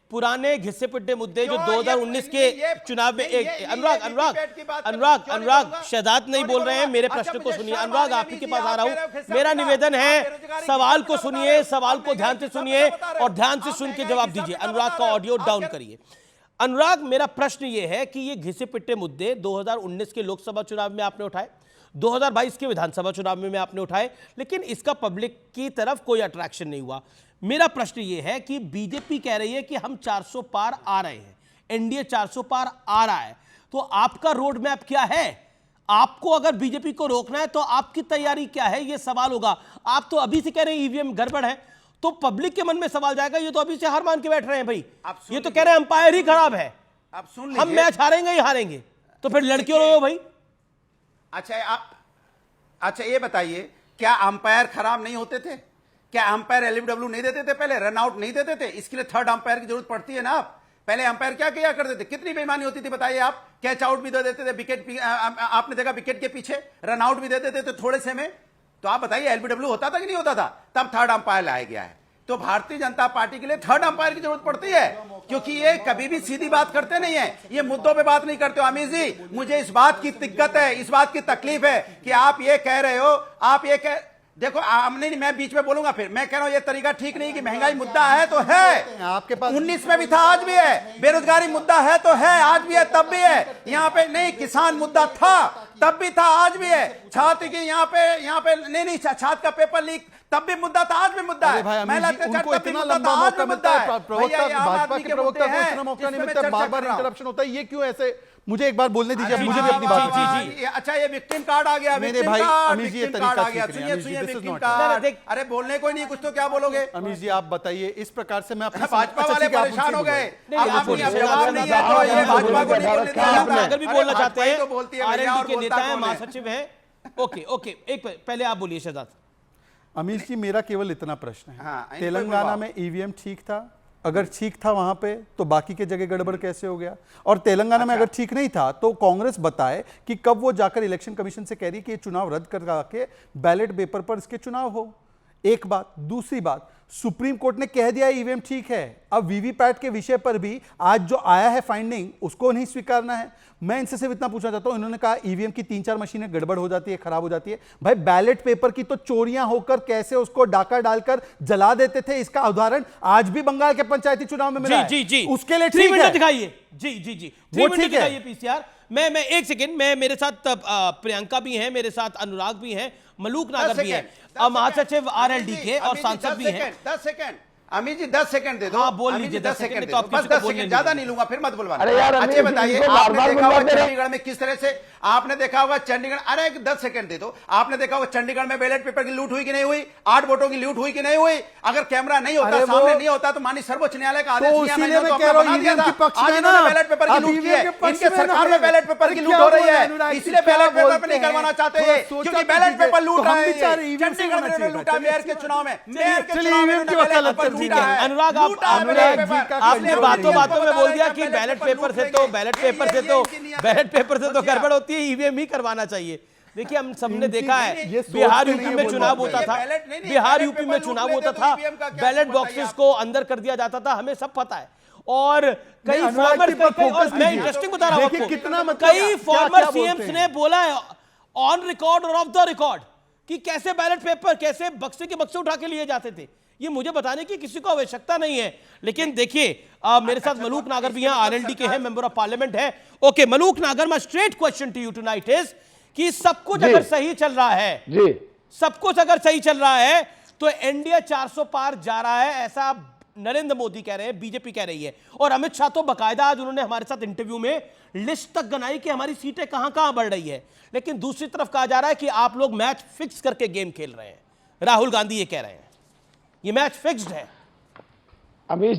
पुराने घिसे पिटे मुद्दे जो 2019 के चुनाव में अनुराग शहजाद नहीं बोल रहे हैं, मेरे प्रश्न को सुनिए। अनुराग आप ही के पास आ रहा हूं, मेरा निवेदन है सवाल को सुनिए, सवाल को ध्यान से सुनिए और ध्यान से सुन के जवाब दीजिए। अनुराग का ऑडियो डाउन करिए। अनुराग, मेरा प्रश्न यह है कि ये घिसे पिटे मुद्दे 2019 के लोकसभा चुनाव में आपने उठाए, 2022 के विधानसभा चुनाव में आपने उठाए, लेकिन इसका पब्लिक की तरफ कोई अट्रैक्शन नहीं हुआ। मेरा प्रश्न यह है कि बीजेपी कह रही है कि हम 400 पार आ रहे हैं, एनडीए 400 पार आ रहा है, तो आपका रोड मैप क्या है? आपको अगर बीजेपी को रोकना है तो आपकी तैयारी क्या है, यह सवाल होगा। आप तो अभी से कह रहे हैं ईवीएम गड़बड़ है, तो पब्लिक के मन में सवाल जाएगा, ये तो अभी से हार मान के बैठ रहे हैं भाई, ये तो कह रहे हैं अंपायर ही खराब है, आप सुन हम मैच हारेंगे ही हारेंगे, तो फिर लड़ क्यों रहे हो भाई? अच्छा ये बताइए, क्या अंपायर खराब नहीं होते थे? क्या अंपायर एलबीडब्ल्यू नहीं देते थे? पहले रन आउट नहीं देते थे? इसके लिए थर्ड अंपायर की जरूरत पड़ती है ना। आप पहले अंपायर क्या किया करते थे? कितनी बेईमानी होती थी बताइए आप। कैच आउट भी दे देते थे, विकेट आपने देखा विकेट के पीछे रन आउट भी दे देते थे थोड़े से में। तो आप बताइए एलबीडब्ल्यू होता था कि नहीं होता था? तब थर्ड अंपायर लाया गया है। तो भारतीय जनता पार्टी के लिए थर्ड अंपायर की जरूरत पड़ती है, क्योंकि ये कभी भी सीधी बात करते नहीं है, ये मुद्दों पे बात नहीं करते हो। अमीर जी, मुझे इस बात की दिक्कत है, इस बात की तकलीफ है कि आप ये कह रहे हो, आप ये कह देखो नहीं, मैं बीच में बोलूंगा फिर। मैं कह रहा हूं ये तरीका ठीक नहीं कि महंगाई मुद्दा है तो है, आपके पास 19 में भी था, आज भी है। बेरोजगारी मुद्दा है तो है, आज भी है, तब भी है। यहाँ पे नहीं, किसान मुद्दा था तब भी था, आज भी है। छात्र की यहाँ पे नहीं छात्र का पेपर लीक तब भी मुद्दा था, आज भी मुद्दा है। महिला अत्याचार तब भी मुद्दा था, आज भी मुद्दा है। भाजपा के प्रवक्ता को इतना मौका नहीं मिलता, बार-बार इंटरप्शन होता है, ये क्यों ऐसे? मुझे एक बार बोलने दीजिए, मुझे भी अपनी बात जी। अच्छा, ये विक्टिम कार्ड आ गया, मेरे भाई अमीश जी, ये तरीका आ गया। सुनिए विक्टिम कार्ड। अरे बोलने को नहीं, कुछ तो क्या बोलोगे? अमीश जी आप बताइए, इस प्रकार से मैं अपने भाजपा वाले परेशान हो गए, जवाब नहीं है तो ये भाजपा को नहीं बोलने दिया जाता। अगर भी बोलना चाहते हैं तो बोलती है, आरएलडी के नेता हैं, महासचिव हैं। ओके, एक पहले आप बोलिए शहजाद। अमीश जी, मेरा केवल इतना प्रश्न है, तेलंगाना में ईवीएम ठीक था, अगर ठीक था वहां पे तो बाकी के जगह गड़बड़ कैसे हो गया? और तेलंगाना में अगर ठीक नहीं था तो कांग्रेस बताए कि कब वो जाकर इलेक्शन कमीशन से कह रही कि ये चुनाव रद्द करा के बैलेट पेपर पर इसके चुनाव हो। एक बात। दूसरी बात, सुप्रीम कोर्ट ने कह दिया ईवीएम ठीक है, अब वीवीपैट के विषय पर भी आज जो आया है फाइंडिंग उसको नहीं स्वीकारना है। मैं इनसे सिर्फ इतना पूछना चाहता हूं, इन्होंने कहा ईवीएम की 3-4 मशीनें गड़बड़ हो जाती है, खराब हो जाती है। भाई बैलेट पेपर की तो चोरियां होकर कैसे उसको डाका डालकर जला देते थे, इसका उदाहरण आज भी बंगाल के पंचायती चुनाव में मिला है। जी जी, उसके लिए ठीक है, दिखाइए। जी जी जी, 3 मिनट दिखाइए पीसीआर। मैं एक सेकंड, मेरे साथ प्रियंका भी हैं, मेरे साथ अनुराग भी हैं, मलूक नागर भी है, महासचिव आरएलडी के और सांसद भी हैं। 10 सेकंड अमित जी, 10 सेकंड दे दो। हाँ, बोल लीजिए 10 सेकंड दे दो, बस 10 सेकंड, ज्यादा नहीं लूंगा, फिर मत बुलवाना। अरे यार, अच्छे बताइए, आपने देखा होगा चंडीगढ़ में किस तरह से, आपने देखा होगा चंडीगढ़, अरे 10 सेकंड दे दो। आपने देखा होगा चंडीगढ़ में बैलेट पेपर की लूट हुई कि नहीं हुई, 8 वोटों की लूट हुई कि नहीं हुई। अगर कैमरा नहीं होता, सामने नहीं होता तो माननीय सर्वोच्च न्यायालय का आदेश नहीं आना, आज इन्होंने बैलेट पेपर की लूट की है। इनके सरकार में बैलेट पेपर की लूट हो रही है, इसलिए बैलेट पेपर पर नहीं करवाना चाहते हैं, क्योंकि बैलेट पेपर लूट रहे हैं। चंडीगढ़ में लूटा, मेयर के चुनाव में, मेयर के चुनाव में लूटा है। अनुराग, आपने बातों में बोल दिया कि बैलेट पेपर से तो गड़बड़ होती है, ईवीएम ही करवाना चाहिए। देखिए, हम सबने देखा है बिहार यूपी में चुनाव होता था, बैलेट बॉक्सेस को अंदर कर दिया जाता था, हमें सब पता है। और कई फॉर्मर, मैं इंटरेस्टिंग बता रहा हूं आपको, कई फॉर्मर सीएम्स ने बोला है ऑन रिकॉर्ड और ऑफ द रिकॉर्ड कि कैसे बैलेट पेपर, कैसे बक्से के बक्से उठा के लिए जाते थे। ये मुझे बताने की किसी को आवश्यकता नहीं है। लेकिन देखिए, मेरे साथ मलूक नागर भी हैं, आरएलडी के हैं, मेंबर ऑफ पार्लियामेंट है। Okay Malook Nagar, my straight question to you tonight is कि सब कुछ अगर सही चल रहा है जी, सब कुछ अगर सही चल रहा है तो एनडीए 400 पार जा रहा है, ऐसा नरेंद्र मोदी कह रहे हैं, बीजेपी कह रही है। और अमित शाह तो बाकायदा आज उन्होंने हमारे साथ इंटरव्यू में लिस्ट तक गनाई कि हमारी सीटें कहां कहां बढ़ रही है। लेकिन दूसरी तरफ कहा जा रहा है कि आप लोग मैच फिक्स करके गेम खेल रहे हैं। राहुल गांधी ये कह रहे हैं ये मैच फिक्स्ड है। अमीश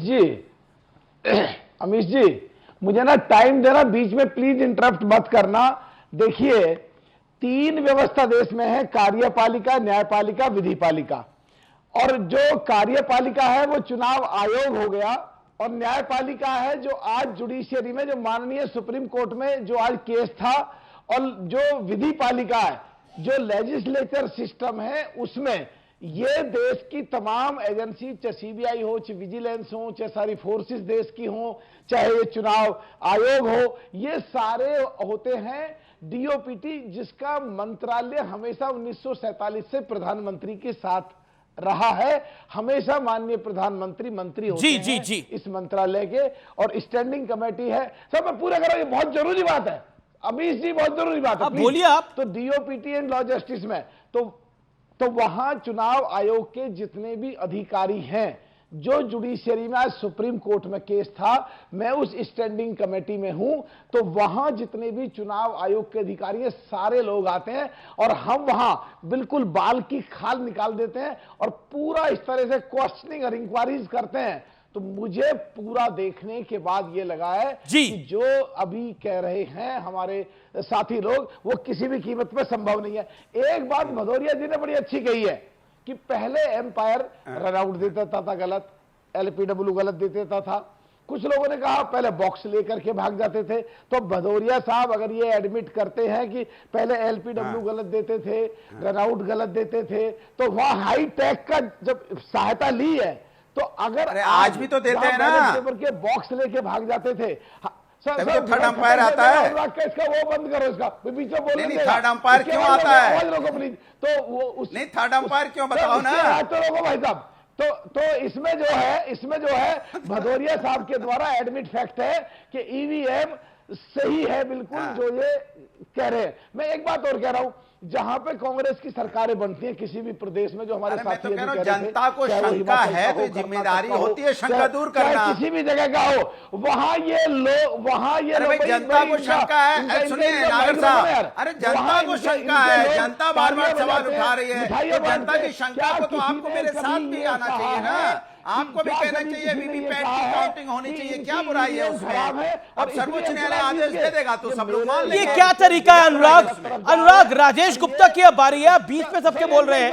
जी मुझे ना टाइम देना, बीच में प्लीज इंटरप्ट मत करना। देखिए, 3 व्यवस्था देश में है, कार्यपालिका, न्यायपालिका, विधिपालिका। और जो कार्यपालिका है वो चुनाव आयोग हो गया, और न्यायपालिका है जो आज जुडिशियरी में, जो माननीय सुप्रीम कोर्ट में जो आज केस था, और जो विधिपालिका है, जो लेजिस्लेचर सिस्टम है, उसमें ये देश की तमाम एजेंसी, चाहे सीबीआई हो, चाहे विजिलेंस हो, चाहे सारी फोर्सेस देश की हो, चाहे ये चुनाव आयोग हो, ये सारे होते हैं डीओपीटी, जिसका मंत्रालय हमेशा 1947 से प्रधानमंत्री के साथ रहा है। हमेशा माननीय प्रधानमंत्री मंत्री होते हैं इस मंत्रालय के, और स्टैंडिंग कमेटी है। सब मैं पूरा कर रहा हूं, ये बहुत जरूरी बात है अमीश जी, बहुत जरूरी बात है, बोलिए आप। तो डीओपीटी एंड लॉ जस्टिस में तो वहां चुनाव आयोग के जितने भी अधिकारी हैं, जो जुडिशियरी में आज सुप्रीम कोर्ट में केस था, मैं उस स्टैंडिंग कमेटी में हूं, तो वहां जितने भी चुनाव आयोग के अधिकारी हैं, सारे लोग आते हैं, और हम वहां बिल्कुल बाल की खाल निकाल देते हैं और पूरा इस तरह से क्वेश्चनिंग और इंक्वायरीज करते हैं। तो मुझे पूरा देखने के बाद ये लगा है कि जो अभी कह रहे हैं हमारे साथी लोग, वो किसी भी कीमत पे संभव नहीं है। एक बात भदौरिया जी ने बड़ी अच्छी कही है कि पहले एम्पायर रन आउट देता था गलत, एलपीडब्ल्यू गलत देता था, कुछ लोगों ने कहा पहले बॉक्स लेकर के भाग जाते थे। तो भदौरिया साहब अगर ये एडमिट करते हैं कि पहले एलपीडब्ल्यू गलत देते थे, रन आउट गलत देते थे, तो वहां हाई टेक का जब सहायता ली है, तो अगर आज भी तो देते हैं ना, के बॉक्स लेके भाग जाते थे। तभी तो थर्ड अंपायर आता है। इसका वो बंद करो, इसका बीच में बोलने नहीं, थर्ड अंपायर क्यों आता है? तो वो नहीं, थर्ड अंपायर क्यों बताओ ना, तो लोगों भाई साहब, तो इसमें जो है भदौरिया साहब के द्वारा एडमिट फैक्ट है कि ईवीएम सही है बिल्कुल, जो ये कह रहे हैं। मैं एक बात और कह रहा हूं, जहां पे कांग्रेस की सरकारें बनती हैं किसी भी प्रदेश में, जो हमारे साथी जनता को शंका है तो जिम्मेदारी होती है शंका दूर करना, किसी भी जगह का हो, वहां ये जनता को शंका है। सुनिए नागर साहब, अरे जनता को शंका है, जनता बार बार सवाल उठा रही है, तो जनता की शंका को तो आपको मेरे साथ भी आना चाहिए ना, आपको भी कहना चाहिए वीवीपैट की काउंटिंग होनी चाहिए, क्या बुराई है उसमें? अब सर्वोच्च न्यायालय आदेश दे देगा तो सब लोग मान लेंगे। ये क्या तरीका है अनुराग? राजेश गुप्ता की अब बारी है, बीच में सबके बोल रहे हैं।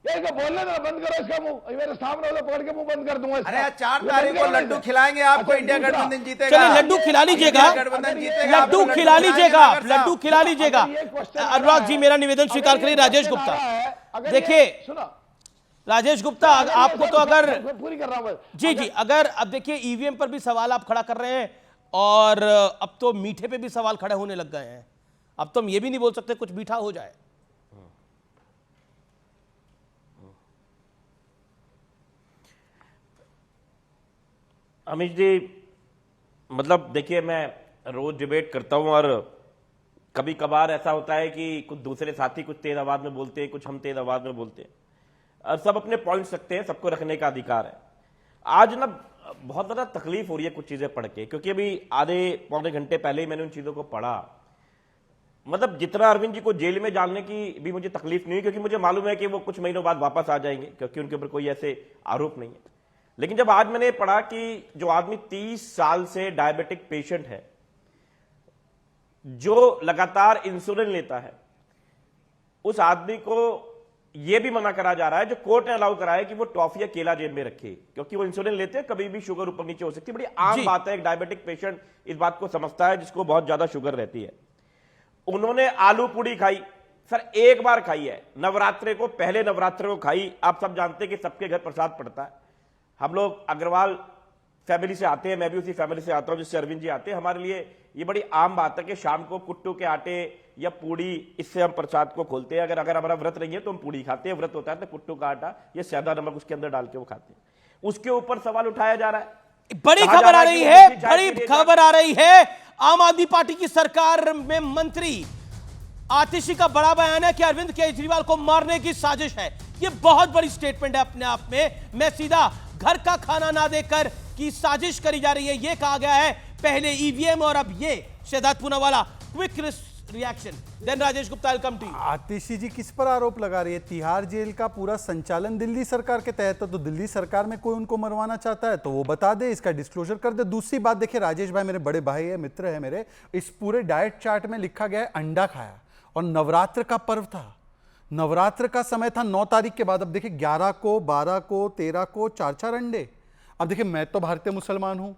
ये बोलने ना बंद करो इसका मुंह, मेरे सामने वाला पकड़ के मुंह बंद कर दूंगा इसका। अरे 4 तारीख को लड्डू खिलाएंगे आपको, इंडिया गठबंधन जीतेगा। चलिए लड्डू खिला लीजिएगा, लड्डू खिला लीजिएगा, लड्डू खिला लीजिएगा। अनुराग जी मेरा निवेदन स्वीकार करिए। राजेश गुप्ता देखिए, राजेश गुप्ता आपको तो अगर पूरी कर रहा हूं जी जी, अगर अब देखिए ईवीएम पर भी सवाल आप खड़ा कर रहे हैं और अब तो मीठे पे भी सवाल खड़े होने लग गए हैं। अब तो हम ये भी नहीं बोल सकते कुछ मीठा हो जाए। अमित जी, मतलब देखिए मैं रोज डिबेट करता हूं और कभी कभार ऐसा होता है कि कुछ दूसरे साथी कुछ तेज आवाज में बोलते हैं, कुछ हम तेज आवाज में बोलते हैं और सब अपने पॉइंट्स रखते हैं, सबको रखने का अधिकार है। आज ना बहुत ज्यादा तकलीफ हो रही है कुछ चीजें पढ़ के, क्योंकि अभी आधे पौने घंटे पहले ही मैंने उन चीजों को पढ़ा। मतलब जितना अरविंद जी को जेल में डालने की भी मुझे तकलीफ नहीं हुई, क्योंकि मुझे मालूम है कि वो कुछ महीनों बाद वापस आ जाएंगे, क्योंकि उनके ऊपर कोई ऐसे आरोप नहीं है। लेकिन जब आज मैंने पढ़ा कि जो आदमी 30 साल से डायबिटिक पेशेंट है, जो लगातार इंसुलिन लेता है, उस आदमी को यह भी मना करा जा रहा है, जो कोर्ट ने अलाउ करा है, कि वो टॉफी या केला जेब में रखे, क्योंकि वो इंसुलिन लेते हैं, कभी भी शुगर ऊपर नीचे हो सकती है। बड़ी आम बात है, एक डायबिटिक पेशेंट इस बात को समझता है जिसको बहुत ज्यादा शुगर रहती है। उन्होंने आलू पूड़ी खाई, सर एक बार खाई है, नवरात्रे को, पहले नवरात्रे को खाई। आप सब जानते हैं कि सबके घर प्रसाद पड़ता है। हम लोग अग्रवाल फैमिली से आते हैं, मैं भी उसी फैमिली से आता हूं जिससे अरविंद जी आते हैं। हमारे लिए ये बड़ी आम बात है कि शाम को कुट्टू के आटे या पूड़ी, इससे हम प्रसाद को खोलते हैं। अगर हमारा व्रत नहीं है तो हम पूड़ी खाते हैं, व्रत होता है तो कुट्टू का आटा या सादा नमक उसके अंदर डाल के वो खाते हैं। उसके ऊपर सवाल उठाया जा रहा है। बड़ी खबर आ रही है, बड़ी खबर आ रही है। आम आदमी पार्टी की सरकार में मंत्री आतिशी का बड़ा बयान है कि अरविंद केजरीवाल को मारने की साजिश है। यह बहुत बड़ी स्टेटमेंट है अपने आप में। मैं सीधा घर का खाना ना देकर की साजिश करी जा रही है, यह कहा गया है। पहले ईवीएम और अब ये Shehzad Poonawalla. Quick reaction, then Rajesh Gupta, welcome to you. Atishi ji किस पर आरोप लगा रही है? तिहाड़ जेल का पूरा संचालन दिल्ली सरकार के तहत है, तो दिल्ली सरकार में कोई उनको मरवाना चाहता है तो वो बता दे, इसका डिस्क्लोजर कर दे। दूसरी बात देखिए, राजेश भाई मेरे बड़े भाई है, मित्र है मेरे, इस पूरे डाइट चार्ट में लिखा गया है अंडा खाया, और नवरात्र का पर्व था, नवरात्र का समय था 9 तारीख के बाद। अब देखिए 11 को, 12 को, 13 को 4-4 अंडे। अब देखिए मैं तो भारतीय मुसलमान हूं,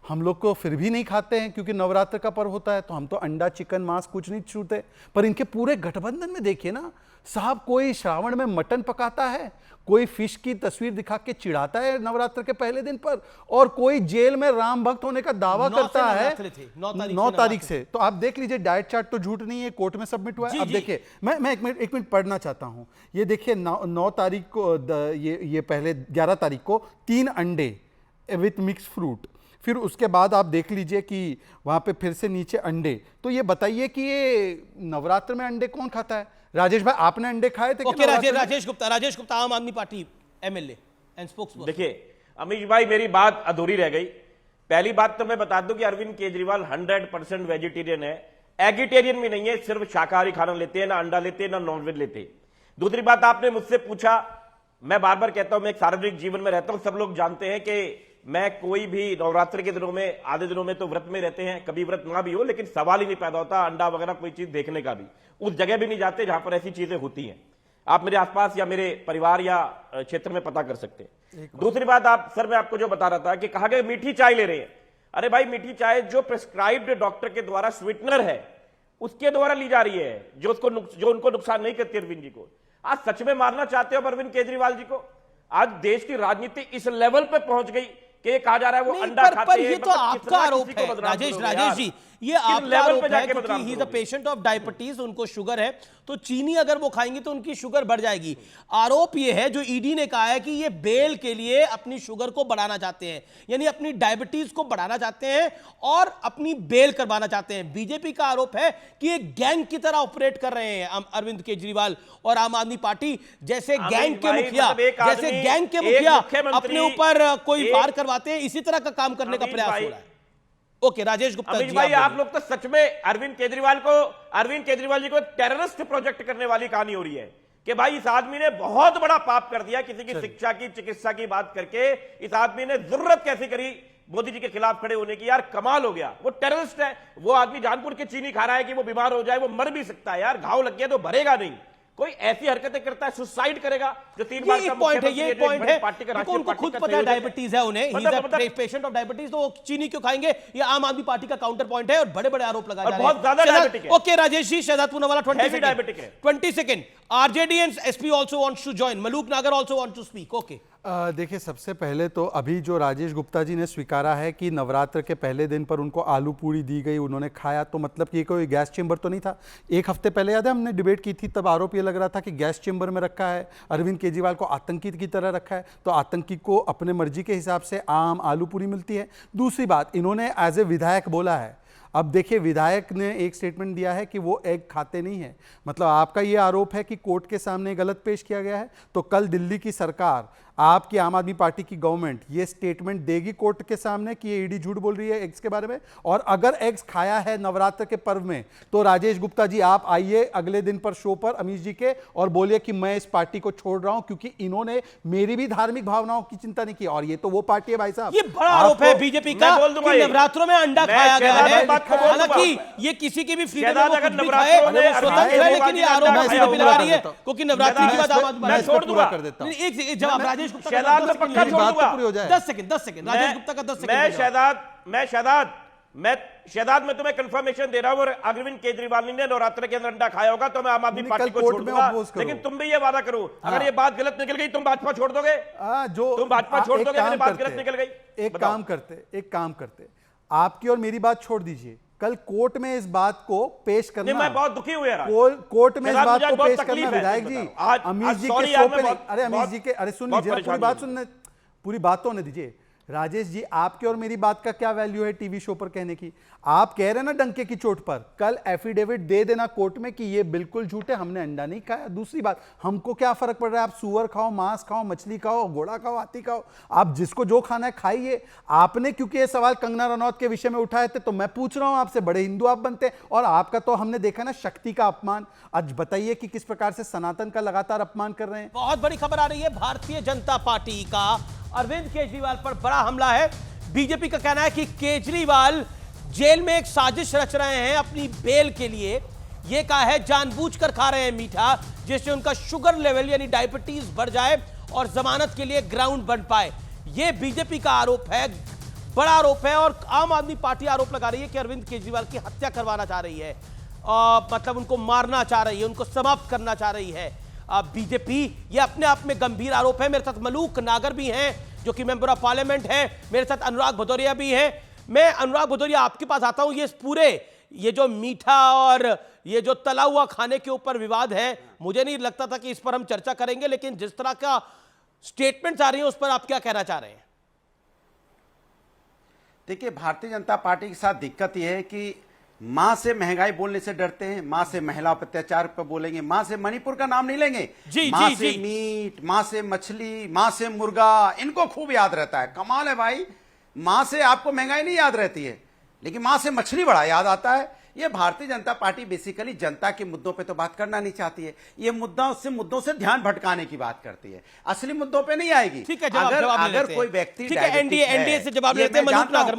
हम लोग को फिर भी नहीं खाते हैं क्योंकि नवरात्र का पर्व होता है, तो हम तो अंडा, चिकन, मांस कुछ नहीं छूते। पर इनके पूरे गठबंधन में देखिए ना साहब, कोई श्रावण में मटन पकाता है, कोई फिश की तस्वीर दिखा के चिढ़ाता है नवरात्र के पहले दिन पर, और कोई जेल में राम भक्त होने का दावा करता है 9 तारीख से। तो आप देख लीजिए, डाइट चार्ट तो झूठ नहीं है, कोर्ट में सबमिट हुआ है। अब देखिए मैं एक मिनट पढ़ना चाहता हूं। ये देखिए 9 तारीख को, ये पहले 11 तारीख को 3 अंडे विथ मिक्स फ्रूट, फिर उसके बाद आप देख लीजिए कि वहां पे फिर से नीचे अंडे। तो ये बताइए कि ये नवरात्र में अंडे कौन खाता है? राजेश भाई आपने अंडे खाए थे? ओके, राजेश गुप्ता आम आदमी पार्टी एमएलए एंड स्पोक्सपर्सन। देखिए अमीश भाई, मेरी बात अधूरी रह गई। पहली बात तो मैं बता दूं कि अरविंद केजरीवाल 100% वेजिटेरियन है, एगिटेरियन भी नहीं है, सिर्फ शाकाहारी खाना लेते हैं, ना अंडा लेते हैं, ना नॉनवेज लेते हैं। दूसरी बात, आपने मुझसे पूछा, मैं बार बार कहता हूं मैं एक सार्वजनिक जीवन में रहता हूं, सब लोग जानते हैं कि मैं कोई भी नवरात्रि के दिनों में, आधे दिनों में तो व्रत में रहते हैं, कभी व्रत ना भी हो, लेकिन सवाल ही नहीं पैदा होता अंडा वगैरह कोई चीज देखने का भी। उस जगह भी नहीं जाते जहां पर ऐसी चीजें होती हैं। आप मेरे आसपास या मेरे परिवार या क्षेत्र में पता कर सकते हैं। दूसरी बात, आप सर मैं आपको जो बता रहा था कि कहा गया मीठी चाय ले रहे हैं। अरे भाई, मीठी चाय जो प्रिस्क्राइब्ड डॉक्टर के द्वारा स्वीटनर है उसके द्वारा ली जा रही है, जो उनको नुकसान नहीं करती अरविंद जी को। आज सच में मारना चाहते हो अरविंद केजरीवाल जी को? आज देश की राजनीति इस लेवल पे पहुंच गई कि कहा जा रहा है वो अंडा खाते हैं। ये तो आपका आरोप है राजेश जी, ये आपका आरोप है क्योंकि he is a patient of diabetes, उनको शुगर है, तो चीनी अगर वो खाएंगी तो उनकी शुगर बढ़ जाएगी। आरोप ये है जो ईडी ने कहा है कि ये बेल के लिए अपनी शुगर को बढ़ाना चाहते हैं, यानी अपनी डायबिटीज को बढ़ाना चाहते हैं और अपनी बेल करवाना चाहते हैं। बीजेपी का आरोप है कि ये गैंग की तरह ऑपरेट कर रहे हैं अरविंद केजरीवाल और आम आदमी पार्टी जैसे गैंग के मुखिया, अपने ऊपर कोई वार करवाते हैं, इसी तरह का काम करने का प्रयास हो रहा है। ओके, राजेश गुप्ता जी, भाई आप लोग तो सच में अरविंद केजरीवाल जी को टेररिस्ट प्रोजेक्ट करने वाली कहानी हो रही है कि भाई इस आदमी ने बहुत बड़ा पाप कर दिया, किसी की शिक्षा की, चिकित्सा की बात करके इस आदमी ने जरूरत कैसी करी मोदी जी के खिलाफ खड़े होने की। यार कमाल हो गया, वो टेररिस्ट है। वो आदमी जानबूझ के चीनी खा रहा है कि वो बीमार हो जाए, वो मर भी सकता है यार, घाव लग गया तो भरेगा नहीं। कोई ऐसी हरकतें करता है, सुसाइड करेगा, जो 3 बार का पॉइंट है, ये पॉइंट है। पार्टी का उनको खुद पता है डायबिटीज है उन्हें, he is a patient of diabetes, तो वो चीनी क्यों खाएंगे? ये आम आदमी पार्टी का काउंटर पॉइंट है और बड़े बड़े आरोप लगाए जा रहे हैं। बहुत ज्यादा डायबिटिक है। Okay Rajesh ji, Shehzad Poonawalla 20 second. RJD and SP also wants to join, Maluk Nagar also want to speak. Okay देखिए, सबसे पहले तो अभी जो राजेश गुप्ता जी ने स्वीकारा है कि नवरात्र के पहले दिन पर उनको आलू पूड़ी दी गई, उन्होंने खाया, तो मतलब कि कोई गैस चेंबर तो नहीं था। एक हफ्ते पहले याद है हमने डिबेट की थी, तब आरोप ये लग रहा था कि गैस चेंबर में रखा है, अरविंद केजरीवाल को आतंकी की तरह रखा है, तो आतंकी को अपने मर्जी के हिसाब से आम आलू पूड़ी मिलती है। दूसरी बात, इन्होंने एज ए विधायक बोला है। अब देखिए, विधायक ने एक स्टेटमेंट दिया है कि वो एग खाते नहीं है, मतलब आपका ये आरोप है कि कोर्ट के सामने गलत पेश किया गया है, तो कल दिल्ली की सरकार, आपकी आम आदमी पार्टी की गवर्नमेंट ये स्टेटमेंट देगी कोर्ट के सामने कि ये ईडी झूठ बोल रही है एग्स के बारे में, और अगर एग्स खाया है नवरात्र के पर्व में, तो राजेश गुप्ता जी आप आइए अगले दिन पर शो पर अमीश जी के और बोलिए कि मैं इस पार्टी को छोड़ रहा हूं क्योंकि इन्होंने मेरी भी धार्मिक भावनाओं की चिंता नहीं की। और ये तो वो पार्टी है भाई साहब, ये बड़ा आरोप है बीजेपी का कि नवरात्रों में अंडा खाया गया है। हालांकि ये किसी की भी फ्रीडम है, स्वतंत्र है, लेकिन ये आरोप बीजेपी लगा रही है क्योंकि नवरात्रि की बात आम आदमी मैं छोड़ दूंगा कर देता हूं। एक जवाब राजेश गुप्ता, शहजाद में पक्का छोड़ दूंगा। 10 सेकंड राजेश गुप्ता का 10 सेकंड। मैं शहजाद में तुम्हें कंफर्मेशन दे रहा हूं, और अरविंद केजरीवाल ने नवरात्र के अंदर अंडा खाया होगा तो मैं आम आदमी पार्टी को छोड़ दूंगा, लेकिन तुम भी ये वादा करो, अगर ये बात गलत निकल गई तुम भाजपा छोड़ दोगे? तुम भाजपा छोड़ दोगे अगर बात गलत निकल गई? एक काम करते, आपकी और मेरी बात छोड़ दीजिए, कल कोर्ट में इस बात को पेश करना। मैं बहुत दुखी हुआ यार, कोर्ट में इस बात को पेश करना। विधायक जी, अमीश जी के शो पे, अरे अमीश जी के, अरे सुन लीजिए, पूरी बात तो होने दीजिए। राजेश जी, आपके और मेरी बात का क्या वैल्यू है टीवी शो पर कहने की? आप कह रहे हैं ना डंके की चोट पर, कल एफिडेविट दे देना कोर्ट में कि ये बिल्कुल झूठ है, हमने अंडा नहीं खाया। दूसरी बात, हमको क्या फर्क पड़ रहा है, आप सुअर खाओ, मांस खाओ, मछली खाओ, घोड़ा खाओ, हाथी खाओ, आप जिसको जो खाना है खाइए। आपने क्योंकि ये सवाल कंगना रनौत के विषय में उठाए थे, तो मैं पूछ रहा हूं आपसे, बड़े हिंदू आप बनते, और आपका तो हमने देखा ना शक्ति का अपमान। आज बताइए कि किस प्रकार से सनातन का लगातार अपमान कर रहे हैं। बहुत बड़ी खबर आ रही है, भारतीय जनता पार्टी का अरविंद केजरीवाल पर बड़ा हमला है। बीजेपी का कहना है कि केजरीवाल जेल में एक साजिश रच रहे हैं अपनी बेल के लिए। यह कहा है जानबूझकर खा रहे हैं मीठा, जिससे उनका शुगर लेवल यानी डायबिटीज बढ़ जाए और जमानत के लिए ग्राउंड बन पाए। यह बीजेपी का आरोप है, बड़ा आरोप है, और आम आदमी पार्टी आरोप लगा रही है कि अरविंद केजरीवाल की हत्या करवाना चाह रही है, मतलब उनको मारना चाह रही है, उनको समाप्त करना चाह रही है बीजेपी। ये अपने आप में गंभीर आरोप है। मेरे साथ मलूक नागर भी हैं जो कि मेंबर ऑफ पार्लियामेंट हैं, मेरे साथ अनुराग भदौरिया भी हैं। मैं अनुराग भदौरिया आपके पास आता हूं। ये जो मीठा और ये जो तला हुआ खाने के ऊपर विवाद है, मुझे नहीं लगता था कि इस पर हम चर्चा करेंगे, लेकिन जिस तरह का स्टेटमेंट आ रही है उस पर आप क्या कहना चाह रहे हैं? देखिए, भारतीय जनता पार्टी के साथ दिक्कत यह है कि मां से महंगाई बोलने से डरते हैं, मां से महिला अत्याचार पर बोलेंगे, मां से मणिपुर का नाम नहीं लेंगे, मां से मीट, मां से मछली, मां से मुर्गा, इनको खूब याद रहता है। कमाल है भाई, मां से आपको महंगाई नहीं याद रहती है, लेकिन मां से मछली बड़ा याद आता है। ये भारतीय जनता पार्टी बेसिकली जनता के मुद्दों पे तो बात करना नहीं चाहती है, ये मुद्दों से ध्यान भटकाने की बात करती है, असली मुद्दों पे नहीं आएगी। ठीक है, अगर कोई व्यक्ति एनडीए से जवाब लेते हैं। मलूक नागर,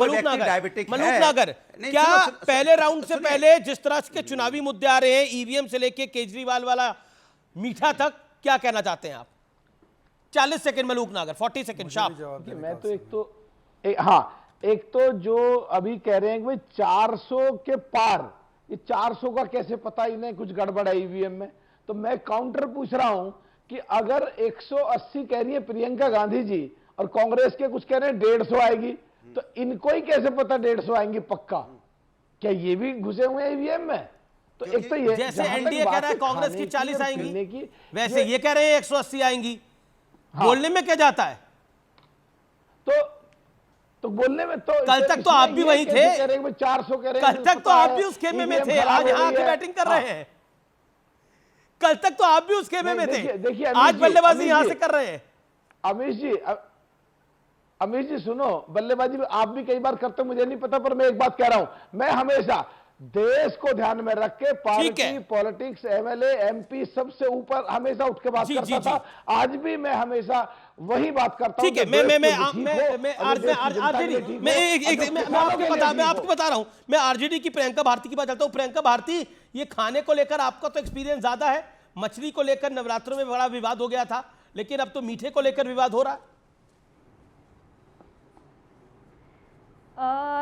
क्या पहले राउंड से पहले जिस तरह के चुनावी मुद्दे आ रहे हैं, ईवीएम से लेके केजरीवाल वाला मीठा तक, क्या कहना चाहते हैं आप? 40 सेकंड मलूक नागर, 40 सेकंड शार्प। मैं तो एक तो जो अभी कह रहे हैं कि भाई 400 के पार, ये 400 का कैसे पता, इन्हें कुछ गड़बड़ है ईवीएम में। तो मैं काउंटर पूछ रहा हूं कि अगर 180 कह रही है प्रियंका गांधी जी और कांग्रेस के कुछ कह रहे हैं 150 आएगी, तो इनको ही कैसे पता 150 आएंगी पक्का? क्या ये भी घुसे हुए हैं ईवीएम में? तो एक तो ये जैसे एनडीए कह रहा है कांग्रेस की 40 आएंगी, वैसे ये कह रहे हैं 180 आएंगी। बोलने में क्या जाता है? तो बोलने में तो कल तक तो आप भी वही थे, 400 कह रहे, कल तक तो आप भी उस खेमे में थे, आज यहाँ आके बैटिंग कर रहे हैं। कल तक तो आप भी उस खेमे में थे, आज बल्लेबाजी यहां से कर रहे हैं। अमीश जी सुनो, बल्लेबाजी आप भी कई बार करते, मुझे नहीं पता, पर मैं एक बात कह रहा हूं, मैं हमेशा देश को ध्यान में रख के पार्टी पॉलिटिक्स, एमएलए, एमपी सबसे ऊपर हमेशा उठ के बात करता था। आज भी मैं हमेशा वही बात करता हूं। ठीक है, मैं आपको बता रहा हूं, मैं आरजेडी की प्रियंका भारती की बात करता हूं। प्रियंका भारती, ये खाने को लेकर आपका तो एक्सपीरियंस ज्यादा है, मछली को लेकर नवरात्रों में बड़ा विवाद हो गया था, लेकिन अब तो मीठे को लेकर विवाद हो रहा है।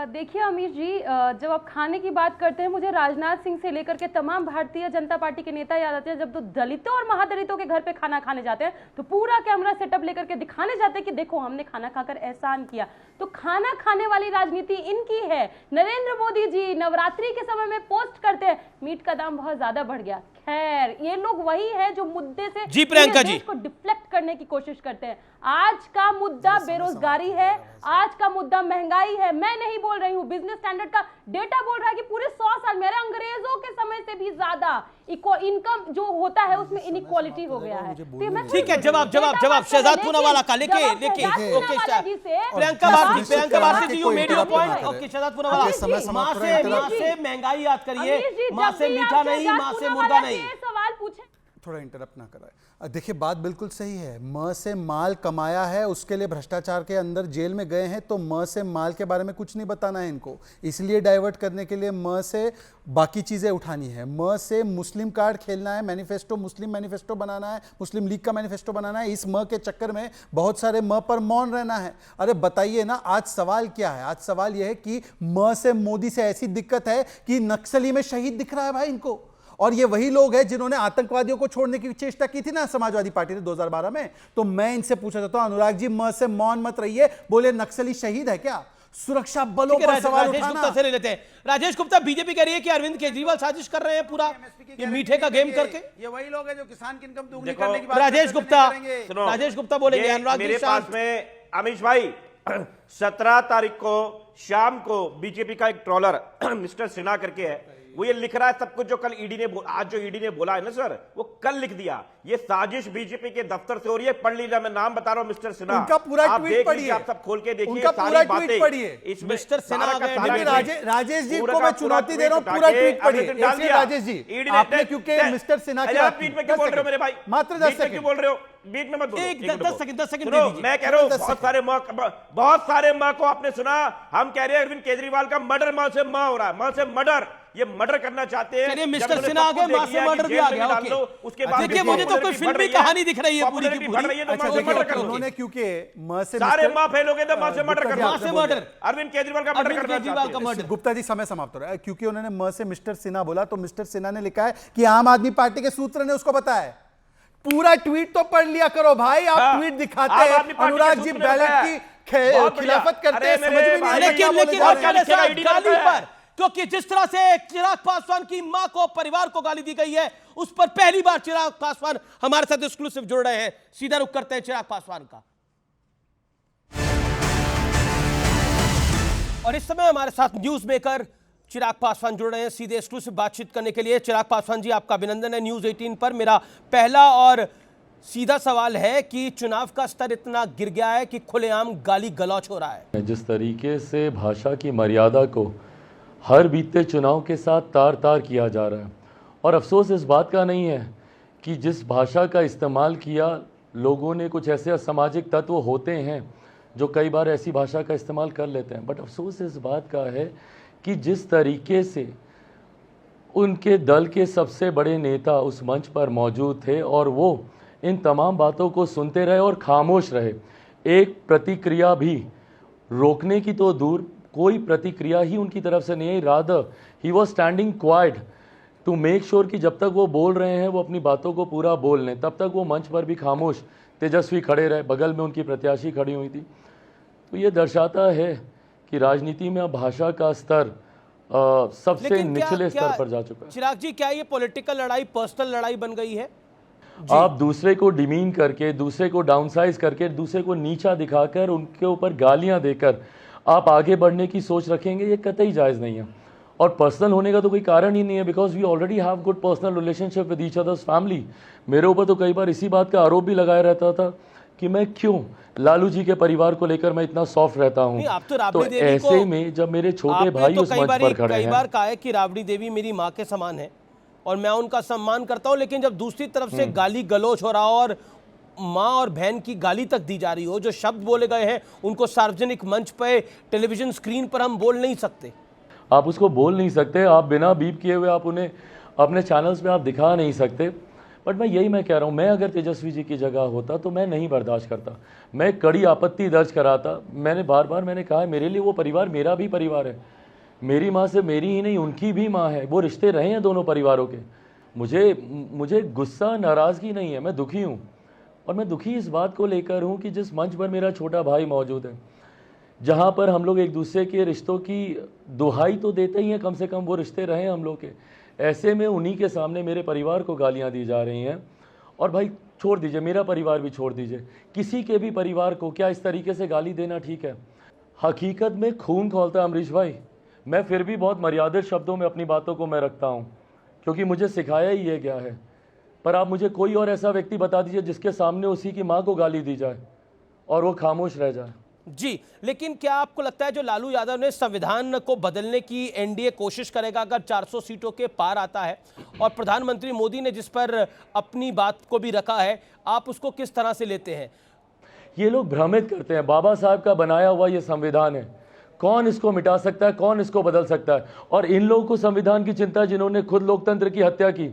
देखिए अमीर जी, जब आप खाने की बात करते हैं, मुझे राजनाथ सिंह से लेकर के तमाम भारतीय जनता पार्टी के नेता याद आते हैं। जब तो दलितों और महादलितों के घर पे खाना खाने जाते हैं तो पूरा कैमरा सेटअप लेकर के दिखाने जाते हैं कि देखो हमने खाना खाकर एहसान किया। तो खाना खाने वाली राजनीति इनकी है। नरेंद्र मोदी जी नवरात्रि के समय में पोस्ट करते हैं मीट का दाम बहुत ज्यादा बढ़ गया। खैर, ये लोग वही है जो मुद्दे से जी प्रियंका जी को डिफ्लेक्ट करने की कोशिश करते हैं। आज का मुद्दा बेरोजगारी है, आज का मुद्दा महंगाई है। मैं नहीं बोल रही हूँ, बिजनेस स्टैंडर्ड का डेटा बोल रहा है कि पूरे 100 साल में, अंग्रेजों के समय से भी ज्यादा इनकम जो होता है उसमें इनइक्वालिटी हो गया है। ठीक है, जवाब शहजाद पूनावाला का लेके Priyanka Bharti ji, you made your point. Okay Shehzad Poonawalla, मां से महंगाई याद करिए, मां से मीठा नहीं, मां से मुर्गा नहीं। सवाल पूछे, थोड़ा इंटरप्ट ना कराए। देखिए बात बिल्कुल सही है, म से माल कमाया है, उसके लिए भ्रष्टाचार के अंदर जेल में गए हैं, तो म से माल के बारे में कुछ नहीं बताना है इनको, इसलिए डाइवर्ट करने के लिए म से बाकी चीज़ें उठानी है। म से मुस्लिम कार्ड खेलना है, मैनिफेस्टो मुस्लिम मैनिफेस्टो बनाना है, मुस्लिम लीग का मैनिफेस्टो बनाना है। इस म के चक्कर में बहुत सारे म पर मौन रहना है। अरे बताइए ना, आज सवाल क्या है? आज सवाल यह है कि म से मोदी से ऐसी दिक्कत है कि नक्सली में शहीद दिख रहा है भाई इनको। और ये वही लोग हैं जिन्होंने आतंकवादियों को छोड़ने की चेष्टा की थी ना समाजवादी पार्टी ने 2012 में। तो मैं इनसे पूछा चाहता हूं, अनुराग जी म से मौन मत रहिए, बोले नक्सली शहीद है क्या? सुरक्षा बलों पर सवाल उठाना। से ले लेते हैं राजेश गुप्ता। बीजेपी कह रही है कि अरविंद केजरीवाल साजिश कर रहे हैं पूरा ये मीठे का गेम करके। ये वही लोग हैं जो किसान की इनकम दुगनी करने की बात राजेश गुप्ता बोलेंगे। अनुराग मेरे पास में अमीश भाई 17 तारीख को शाम को बीजेपी का एक ट्रोलर मिस्टर सिन्हा करके है, वो ये लिख रहा है सब कुछ जो कल ईडी ने आज जो ईडी ने बोला है ना सर, वो कल लिख दिया। ये साजिश बीजेपी के दफ्तर से हो रही है। पढ़ लीजिए, मैं नाम बता रहा हूं मिस्टर सिन्हा, उनका पूरा आप ट्वीट देख पढ़िए, लीजिए, आप सब खोल के देखिए उनका पूरा ट्वीट पढ़िए। इस मिस्टर सिन्हा राजेश जी को मैं चुनौती दे रहा हूं, पूरा ट्वीट पढ़िए। राजेश जी आपने, क्योंकि मिस्टर सिन्हा की बीच में क्यों बोल रहे हो मेरे भाई? मात्र 10 सेकंड क्यों बोल रहे हो? बीच में मत बोलो। 10 सेकंड मैं कह रहा हूं बहुत सारे माँ को आपने सुना, हम कह रहे हैं अरविंद केजरीवाल का मर्डर माँ से माँ हो रहा है, माँ से मर्डर। ये मर्डर करना चाहते हैं। मिस्टर सिन्हा आ गए, मां से मर्डर भी आ गया। उसके बाद देखिए मुझे तो कोई फिल्मी कहानी दिख रही है पूरी की पूरी। उन्होंने क्योंकि मां से सारे मां फेल हो गए थे, मां से मर्डर करना, मां से मर्डर, अरविंद केजरीवाल का मर्डर करना चाहते हैं। गुप्ता जी समय समाप्त हो रहा है। क्योंकि उन्होंने मां से मिस्टर सिन्हा बोला, तो मिस्टर सिन्हा ने लिखा है कि आम आदमी पार्टी के सूत्र ने उसको बताया। पूरा ट्वीट तो पढ़ लिया करो भाई, आप ट्वीट दिखाते हैं, अनुराग जी बैलेट की खिलाफत करते हैं, समझ में नहीं। लेकिन गाली पर, क्योंकि जिस तरह से चिराग पासवान की मां को, परिवार को गाली दी गई है, उस पर पहली बार चिराग पासवान हमारे साथ एक्सक्लूसिव जुड़ रहे हैं। सीधा रुख करते हैं चिराग पासवान का। और इस समय हमारे साथ न्यूज मेकर चिराग पासवान जुड़ रहे हैं सीधे एक्सक्लूसिव बातचीत करने के लिए। चिराग पासवान जी, आपका अभिनंदन है न्यूज 18 पर। मेरा पहला और सीधा सवाल है कि चुनाव का स्तर इतना गिर गया है कि खुलेआम गाली गलौच हो रहा है। जिस तरीके से भाषा की मर्यादा को हर बीते चुनाव के साथ तार तार किया जा रहा है, और अफसोस इस बात का नहीं है कि जिस भाषा का इस्तेमाल किया लोगों ने, कुछ ऐसे असामाजिक तत्व होते हैं जो कई बार ऐसी भाषा का इस्तेमाल कर लेते हैं, बट अफसोस इस बात का है कि जिस तरीके से उनके दल के सबसे बड़े नेता उस मंच पर मौजूद थे और वो इन तमाम बातों को सुनते रहे और खामोश रहे, एक प्रतिक्रिया भी रोकने की तो दूर, कोई प्रतिक्रिया ही उनकी तरफ से नहीं आई। Rather he was standing quite to make sure कि जब तक वो बोल रहे हैं वो अपनी बातों को पूरा बोल लें, तब तक वो मंच पर भी खामोश तेजस्वी खड़े रहे, बगल में उनकी प्रत्याशी खड़ी हुई थी। तो ये दर्शाता है कि राजनीति में अब भाषा का स्तर सबसे निचले स्तर पर जा चुका है। चिराग जी, क्या ये पॉलिटिकल लड़ाई पर्सनल लड़ाई बन गई है? आप दूसरे को डिमीन करके, दूसरे को डाउनसाइज करके, दूसरे को नीचा दिखाकर, उनके ऊपर गालियां देकर आप आगे बढ़ने की सोच रखेंगे, ये कतई जायज़ नहीं है। और पर्सनल होने का तो कोई कारण ही नहीं है, because we already have good personal relationship with each others family. मेरे ऊपर तो कई बार इसी बात का आरोप भी लगाया रहता था कि मैं क्यों लालू जी के परिवार को लेकर मैं इतना सॉफ्ट रहता हूँ। तो ऐसे में जब मेरे छोटे भाई उस मंच पर खड़े हैं, कई बार कहा है कि राबड़ी देवी मेरी माँ के समान है और मैं उनका सम्मान करता हूँ, लेकिन जब दूसरी तरफ से गाली गलौच हो रहा हो और माँ और बहन की गाली तक दी जा रही हो, जो शब्द बोले गए हैं उनको सार्वजनिक मंच पे, टेलीविजन स्क्रीन पर हम बोल नहीं सकते। आप उसको बोल नहीं सकते, आप बिना बीप किए हुए आप उन्हें अपने चैनल्स पे आप दिखा नहीं सकते। बट मैं कह रहा हूँ, मैं अगर तेजस्वी जी की जगह होता तो मैं नहीं बर्दाश्त करता, मैं कड़ी आपत्ति दर्ज कराता। मैंने बार बार कहा है, मेरे लिए वो परिवार मेरा भी परिवार है, मेरी माँ से मेरी ही नहीं उनकी भी माँ है, वो रिश्ते रहे हैं दोनों परिवारों के। मुझे गुस्सा नाराज़गी नहीं है, मैं दुखी हूँ। और मैं दुखी इस बात को लेकर हूँ कि जिस मंच पर मेरा छोटा भाई मौजूद है, जहाँ पर हम लोग एक दूसरे के रिश्तों की दुहाई तो देते ही हैं, कम से कम वो रिश्ते रहे हैं हम लोग के, ऐसे में उन्हीं के सामने मेरे परिवार को गालियाँ दी जा रही हैं। और भाई छोड़ दीजिए, मेरा परिवार भी छोड़ दीजिए, किसी के भी परिवार को क्या इस तरीके से गाली देना ठीक है? हकीकत में खून खौलता है अमरीश भाई। मैं फिर भी बहुत मर्यादित शब्दों में अपनी बातों को मैं रखता हूँ, क्योंकि मुझे सिखाया ही ये गया है। पर आप मुझे कोई और ऐसा व्यक्ति बता दीजिए जिसके सामने उसी की माँ को गाली दी जाए और वो खामोश रह जाए। जी, लेकिन क्या आपको लगता है जो लालू यादव ने संविधान को बदलने की एनडीए कोशिश करेगा अगर 400 सीटों के पार आता है, और प्रधानमंत्री मोदी ने जिस पर अपनी बात को भी रखा है, आप उसको किस तरह से लेते हैं? ये लोग भ्रमित करते हैं, बाबा साहब का बनाया हुआ ये संविधान है, कौन इसको मिटा सकता है, कौन इसको बदल सकता है? और इन लोगों को संविधान की चिंता जिन्होंने खुद लोकतंत्र की हत्या की,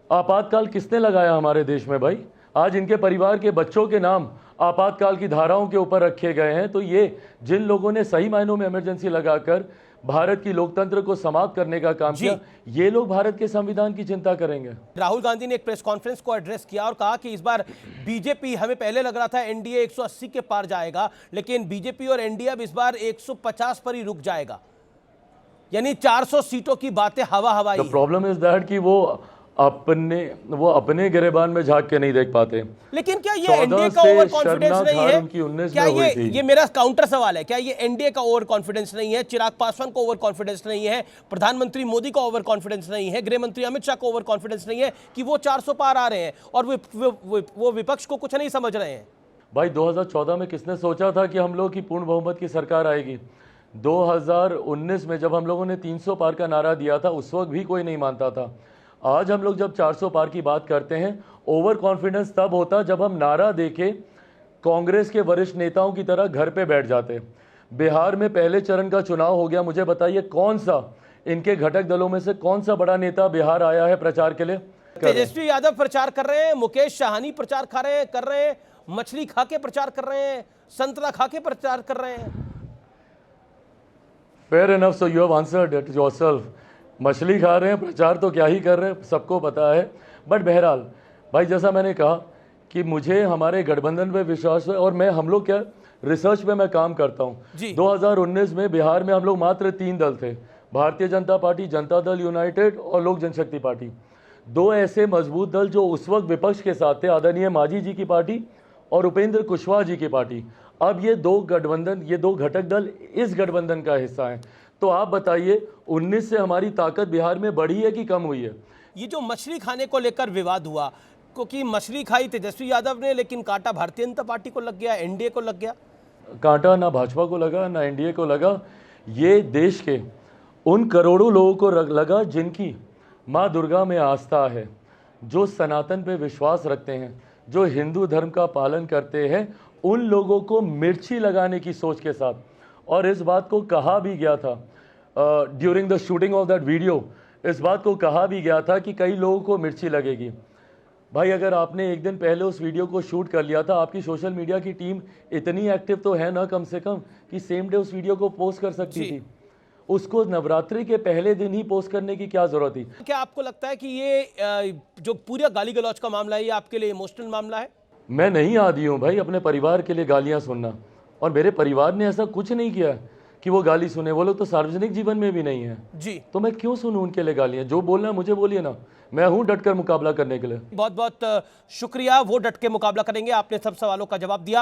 आपातकाल किसने लगाया हमारे देश में भाई? आज इनके परिवार के बच्चों के नाम आपातकाल की धाराओं के ऊपर रखे गए हैं। तो ये जिन लोगों ने सही मायनों में इमरजेंसी लगाकर भारत की लोकतंत्र को समाप्त करने का काम किया, ये लोग भारत के संविधान की चिंता करेंगे। राहुल गांधी ने एक प्रेस कॉन्फ्रेंस को एड्रेस किया और कहा कि इस बार बीजेपी, हमें पहले लग रहा था एनडीए 180 के पार जाएगा, लेकिन बीजेपी और एनडीए अब इस बार 150 पर ही रुक जाएगा, यानी 400 सीटों की बातें हवा हवाई। द प्रॉब्लम इज दैट कि वो अपने गिरेबान में झांक के नहीं देख पाते। लेकिन क्या ये एनडीए का ओवर कॉन्फिडेंस नहीं है? क्या ये मेरा काउंटर सवाल है, क्या ये एनडीए का ओवर कॉन्फिडेंस नहीं है? चिराग पासवान को ओवर कॉन्फिडेंस नहीं है? प्रधानमंत्री मोदी का ओवर कॉन्फिडेंस नहीं है? गृह मंत्री अमित शाह को ओवर कॉन्फिडेंस नहीं है कि वो 400 पार आ रहे हैं और वो विपक्ष को कुछ नहीं समझ रहे हैं? भाई 2014 में किसने सोचा था कि हम लोग की पूर्ण बहुमत की सरकार आएगी? 2019 में जब हम लोगों ने 300 पार का नारा दिया था, उस वक्त भी कोई नहीं मानता था। आज हम लोग जब 400 पार की बात करते हैं, ओवर कॉन्फिडेंस तब होता जब हम नारा देके कांग्रेस के वरिष्ठ नेताओं की तरह घर पे बैठ जाते। बिहार में पहले चरण का चुनाव हो गया, मुझे बताइए कौन सा इनके घटक दलों में से कौन सा बड़ा नेता बिहार आया है प्रचार के लिए? तेजस्वी यादव प्रचार कर रहे हैं, मुकेश साहनी प्रचार कर रहे हैं, मछली खा के प्रचार कर रहे हैं, संतरा खा के प्रचार कर रहे हैं। Fair enough, so you have answered it yourself. मछली खा रहे हैं, प्रचार तो क्या ही कर रहे हैं, सबको पता है। बट बहरहाल भाई, जैसा मैंने कहा कि मुझे हमारे गठबंधन पे विश्वास है, और हम लोग क्या रिसर्च पे मैं काम करता हूँ। 2019 में बिहार में हम लोग मात्र 3 दल थे, भारतीय जनता पार्टी, जनता दल यूनाइटेड और लोक जनशक्ति पार्टी। 2 ऐसे मजबूत दल जो उस वक्त विपक्ष के साथ थे, आदरणीय मांझी जी की पार्टी और उपेंद्र कुशवाहा जी की पार्टी। अब ये 2 घटक दल इस गठबंधन का हिस्सा हैं। तो आप बताइए 19 से हमारी ताकत बिहार में बढ़ी है कि कम हुई है? ये जो मछली खाने को लेकर विवाद हुआ, क्योंकि मछली खाई तेजस्वी यादव ने, लेकिन कांटा भारतीय जनता पार्टी को लग गया, एनडीए को लग गया। कांटा ना भाजपा को लगा ना एनडीए को लगा, ये देश के उन करोड़ों लोगों को लगा जिनकी माँ दुर्गा में आस्था है, जो सनातन पे विश्वास रखते हैं, जो हिंदू धर्म का पालन करते हैं। उन लोगों को मिर्ची लगाने की सोच के साथ, और इस बात को कहा भी गया था during the shooting of that video, इस बात को कहा भी गया था कि कई लोगों को मिर्ची लगेगी। भाई अगर आपने एक दिन पहले उस वीडियो को शूट कर लिया था, आपकी सोशल मीडिया की टीम इतनी एक्टिव तो है ना कम से कम कि सेम डे उस वीडियो को पोस्ट कर सकती थी। उसको नवरात्रि के पहले दिन ही पोस्ट करने की क्या जरूरत थी? क्या आपको लगता है कि ये जो पूरा गाली गलौज का मामला है, ये आपके लिए इमोशनल मामला है? मैं नहीं आदी हूँ भाई अपने परिवार के लिए गालियाँ सुनना, और मेरे परिवार ने ऐसा कुछ नहीं किया कि वो गाली सुने। वो लोग तो सार्वजनिक जीवन में भी नहीं है जी, तो मैं क्यों सुनूं उनके लिए गालियां? जो बोलना है मुझे बोलिए ना, मैं हूं डटकर मुकाबला करने के लिए। बहुत बहुत शुक्रिया, वो डट के मुकाबला करेंगे, आपने सब सवालों का जवाब दिया।